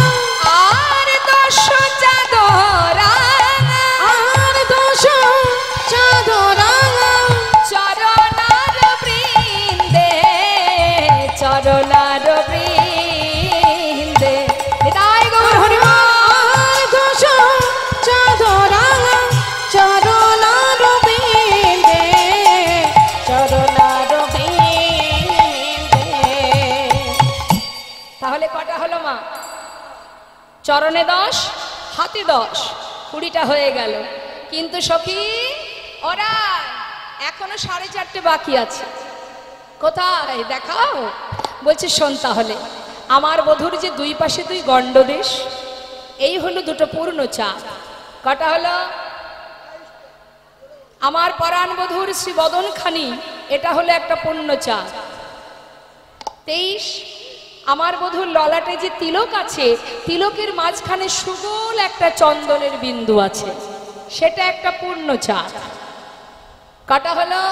আর 10 চাঁদ রাঙা, আর 10 চাঁদ রাঙা, চরণার বৃন্দে, চরণার বৃন্দে। নিতাই গৌর হরি বল। আর 10 চাঁদ রাঙা, চরণার বিন্দে, চরণার বিন্দে। তাহলে কটা হলো মা? চরণে 10, হাতে 10, 20টা হয়ে গেল। কিন্তু সখী, ওরা এখনো 4:30 বাকি আছে। কোথায় দেখাও? বলছে, শোন তাহলে, আমার বধূর যে দুই পাশে 2 গণ্ডদেশ, এই হলো 2টো পূর্ণ চাঁদ। কটা হলো? আমার পরাণ বধূর শ্রী বদনখানি, এটা হলো একটা পূর্ণ চাঁদ। 23 আমার বধূর ললাটে যে তিলক আছে, তিলকের মাঝখানে সুগোল একটা চন্দনের বিন্দু আছে, সেটা একটা পূর্ণ চাঁদ। কটা হলো?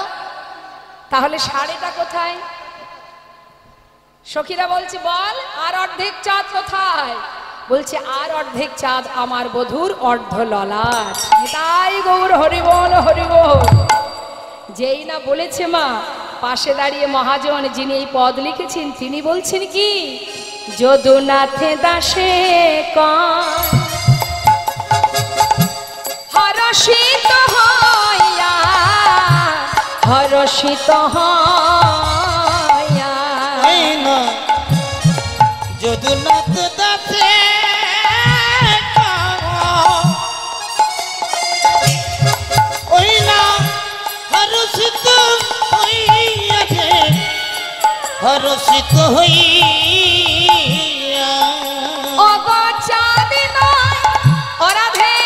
তাহলে 1/2টা কোথায়? সখীরা বলছে, বল আর অর্ধেক চাঁদ কোথায়? বলছে, আর অর্ধেক চাঁদ আমার বধূর অর্ধ ললাট। তাই গৌর হরি বল, হরি বল। যেই না বলেছে মা, পাশে দাঁড়িয়ে মহাজন যিনি এই পদ লিখেছেন, তিনি বলছেন কি? যদুনাথে দাসে কন হরষিত হইয়া, হরষিত হইয়া। এই না যদুনাথ দাসে ওই না হরষিত হইয়াছে, হরষিত হইয়া। চাঁদ নয় ও রাধে,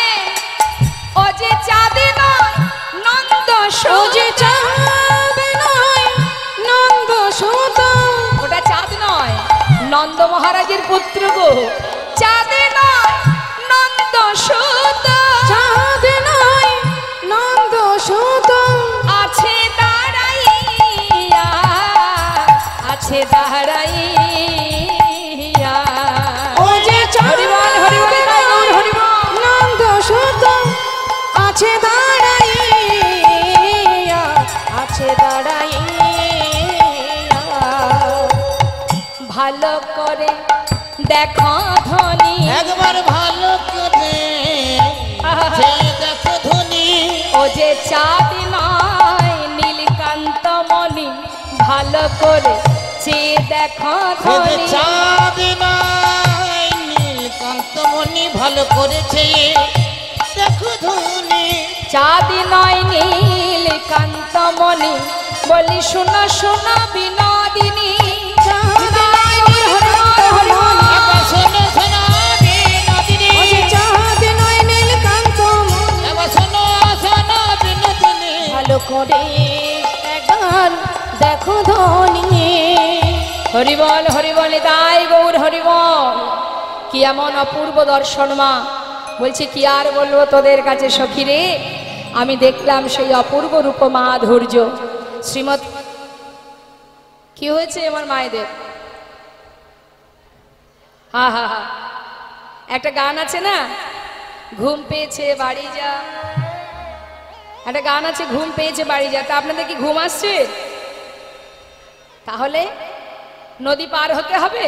ও যে চাঁদ নয় নন্দ ও যে চাঁদ নয় নন্দ সুত, ওটা চাঁদ নয়, নন্দ মহারাজের পুত্র গো। চাঁদ নয় নন্দ সুত, চাঁদ নয় নন্দ সুত, আছে দাঁড়াইয়া, আছে দাঁড়াইয়া। ও যে হরিবল হরিবল তাই গৌর হরিবল। নন্দ সুত, আছে দাঁড়াইয়া, আছে দাঁড়াইয়া। ভালো করে দেখো ধ্বনি, একবার ভালো করে যে দেখো ধনী, ও যে চাঁদ নয় নীলকান্ত মণি, ভালো করে যে দেখো সে যে ধ্বনি। চাঁদ নাই নীলকান্তমণি, ভালো করেছে দেখো ধনী। চাঁদ নয় নীলকান্ত মণি, বলি শোনো শোনো বিনোদিনী। চাঁদ নয় নীলকান্ত মণি, একবার শোনো শোনো বিনোদিনী, ও যে চাঁদ নয় নীলকান্ত মণি, একবার শোনো শোনো বিনোদিনী। ভালো করে একবার দেখো ধনী। হরিবল হরিবল তাই গৌর হরিবল। কি এমন অপূর্ব দর্শন মা, বলছি কি আর বলবো তোদের কাছে সখী রে। আমি দেখলাম সেই অপূর্ব রূপ মাধুর্য। শ্রীমৎ কি হয়েছে আমার মায়েদের? হা হা হা, একটা গান আছে না, ঘুম পেয়েছে বাড়ি যা। একটা গান আছে ঘুম পেয়েছে বাড়ি যা। তা আপনাদের কি ঘুম আসছে? তাহলে নদী পার হতে হবে?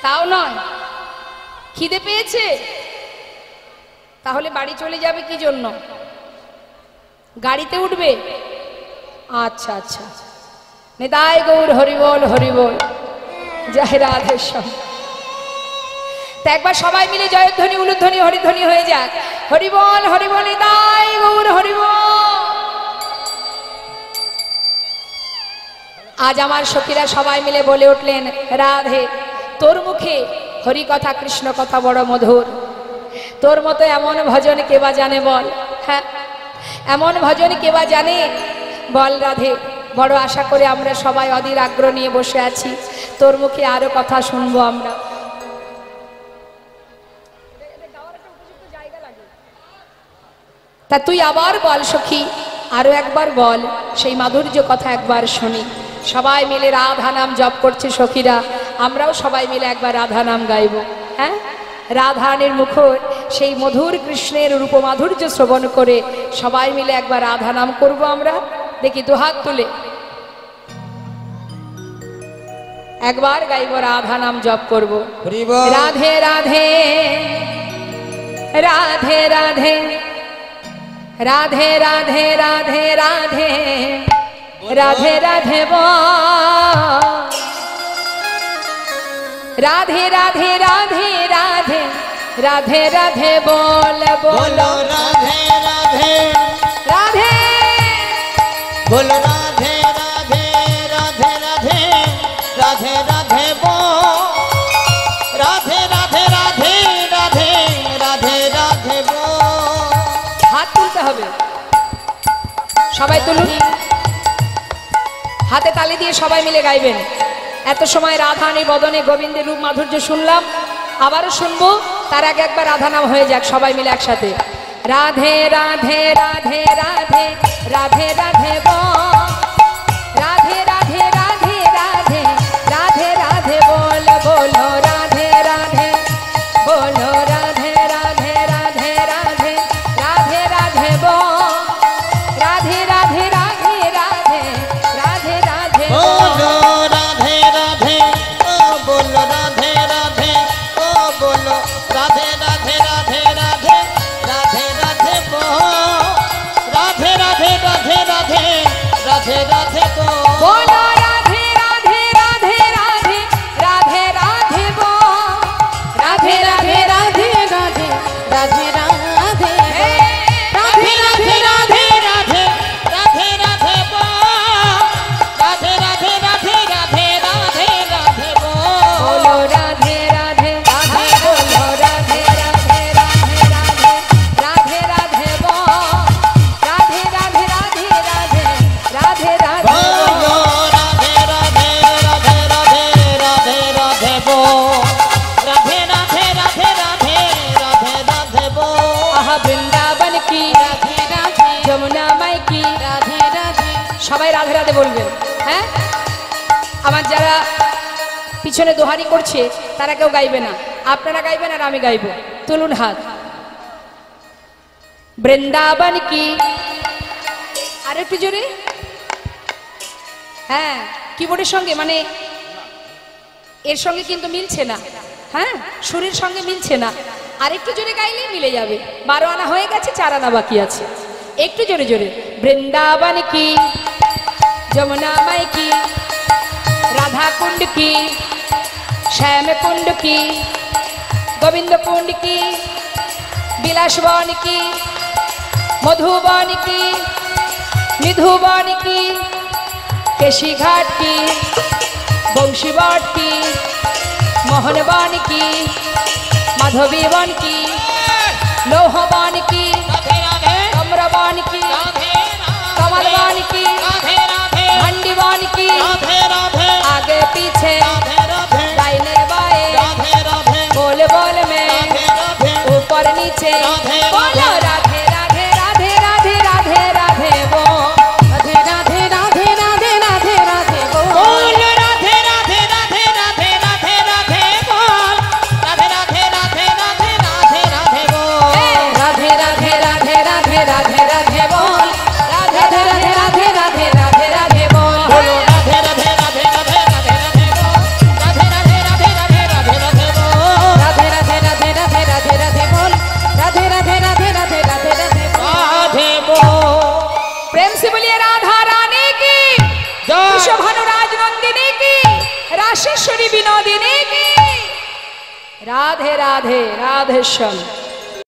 তাও নয়। খিদে পেয়েছে? তাহলে বাড়ি চলে যাবে কি জন্য? গাড়িতে উঠবে? আচ্ছা আচ্ছা। নিতাই গৌর হরিবল হরিবল, জয় রাধেশ্যাম। তা একবার সবাই মিলে জয়ধ্বনি উলুধ্বনি হরিধ্বনি হয়ে যাক। হরিবল হরিবল নিতাই গৌর হরিবল। আজ আমার সখীরা সবাই মিলে বলে উঠলেন, রাধে তোর মুখে হরি কথা কৃষ্ণ কথা বড় মধুর। তোর মতো এমন ভজন কে বা জানে বল? হ্যাঁ, এমন ভজন কে বা জানে বল রাধে। বড় আশা করে আমরা সবাই অধীর আগ্রহ নিয়ে বসে আছি, তোর মুখে আরো কথা শুনবো আমরা। তা তুই আবার বল সখী, আরো একবার বল, সেই মাধুর্য কথা একবার শুনি। সবাই মিলে রাধা নাম জপ করছে সখীরা, আমরাও সবাই মিলে একবার রাধা নাম গাইব। হ্যাঁ, রাধানের মুখর সেই মধুর কৃষ্ণের রূপ মাধুর্য শ্রবণ করে সবাই মিলে একবার রাধা নাম করব আমরা। দেখি দুহাত তুলে একবার গাইব, রাধা নাম জপ করব। হরিবল। রাধে রাধে রাধে রাধে রাধে রাধে রাধে রাধে রাধে রাধে বল। রাধে রাধে রাধে রাধে রাধে রাধে বল বলো বলো রাধে রাধে, রাধে বলো রাধে রাধে রাধে রাধে রাধে রাধে বল। রাধে রাধে রাধে রাধে রাধে রাধে বল। হাত তুলতে হবে, সবাই তুলুন, হাতে তালি দিয়ে সবাই মিলে গাইবেন। এত সময় রাধানি বদনে গোবিন্দের রূপ মাধুর্য শুনলাম, আবারও শুনবো। তার আগে একবার রাধা নাম হয়ে যাক সবাই মিলে একসাথে। রাধে রাধে রাধে রাধে রাধে রাধে বল। রাধে রাধে রাধে রাধে রাধে রাধে বল বলো রাধে রাধে বলো রাধে রাধে রাধে রাধে রাধে রাধে বল। রাধে রাধে রাধে রাধে রাধে রাধে বলো বল। রাধে রাধে, ও বলো রাধে রাধে, ও বলো রাধে রাধে রাধে রাধে রাধে রাধে বল। রাধে রাধে রাধে রাধে রাধে রাধে বল। বলো সবাই রাধে রাধে বলবেন। হ্যাঁ, আমার যারা পিছনে দোহারি করছে তারা কেউ গাইবে না, আপনারা গাইবেন আর আমি গাইব। তুলুন হাত। বৃন্দাবন কি, আর একটু জোরে। হ্যাঁ, কিবোর্ডের সঙ্গে মানে এর সঙ্গে কিন্তু মিলছে না। হ্যাঁ, সুরের সঙ্গে মিলছে না, আর একটু জোরে গাইলেই মিলে যাবে। 12 আনা হয়ে গেছে, 4 আনা বাকি আছে। একটু জোরে জোরে। বৃন্দাবন কি, যমুনা মাই কি, রাধা কুंड की, श्याम कुंड की, गोविंद कुंड की, बिलासवन की, मधुबन की, निधुबन की, केशी घाट की, बंशीवाट की, मोहनवन की, माधवीवन की, लोहवन की, कमरवन की, कमलवन की, मंडीवन की, आगे पीछे दाहिने बाएं बोल बोल में ऊपर नीचे बोलो राधे राधे राधे राधे राधे राधे वो राधे राधे राधे राधे राधे राधे बोल राधे राधे राधे राधे राधे राधे बोल राधे राधे राधे राधे राधे राधे बोल राधे राधे राधे राधे राधे राधे बोल राधे राधे राधे राधे राधे राधे बोल बोलो राधे राधे राधे राधे राधे राधे बोल राधे राधे राधे राधे राधे राधे बोल राधे राधे राधे राधे राधे राधे बोल राधे राधे राधे राधे राधे राधे राधे बोल। प्रेम से बोलिए राधा रानी की जय। वृषभानुराज नंदिनी की, राशेश्वरी विनोदिनी की। राधे राधे राधे श्याम।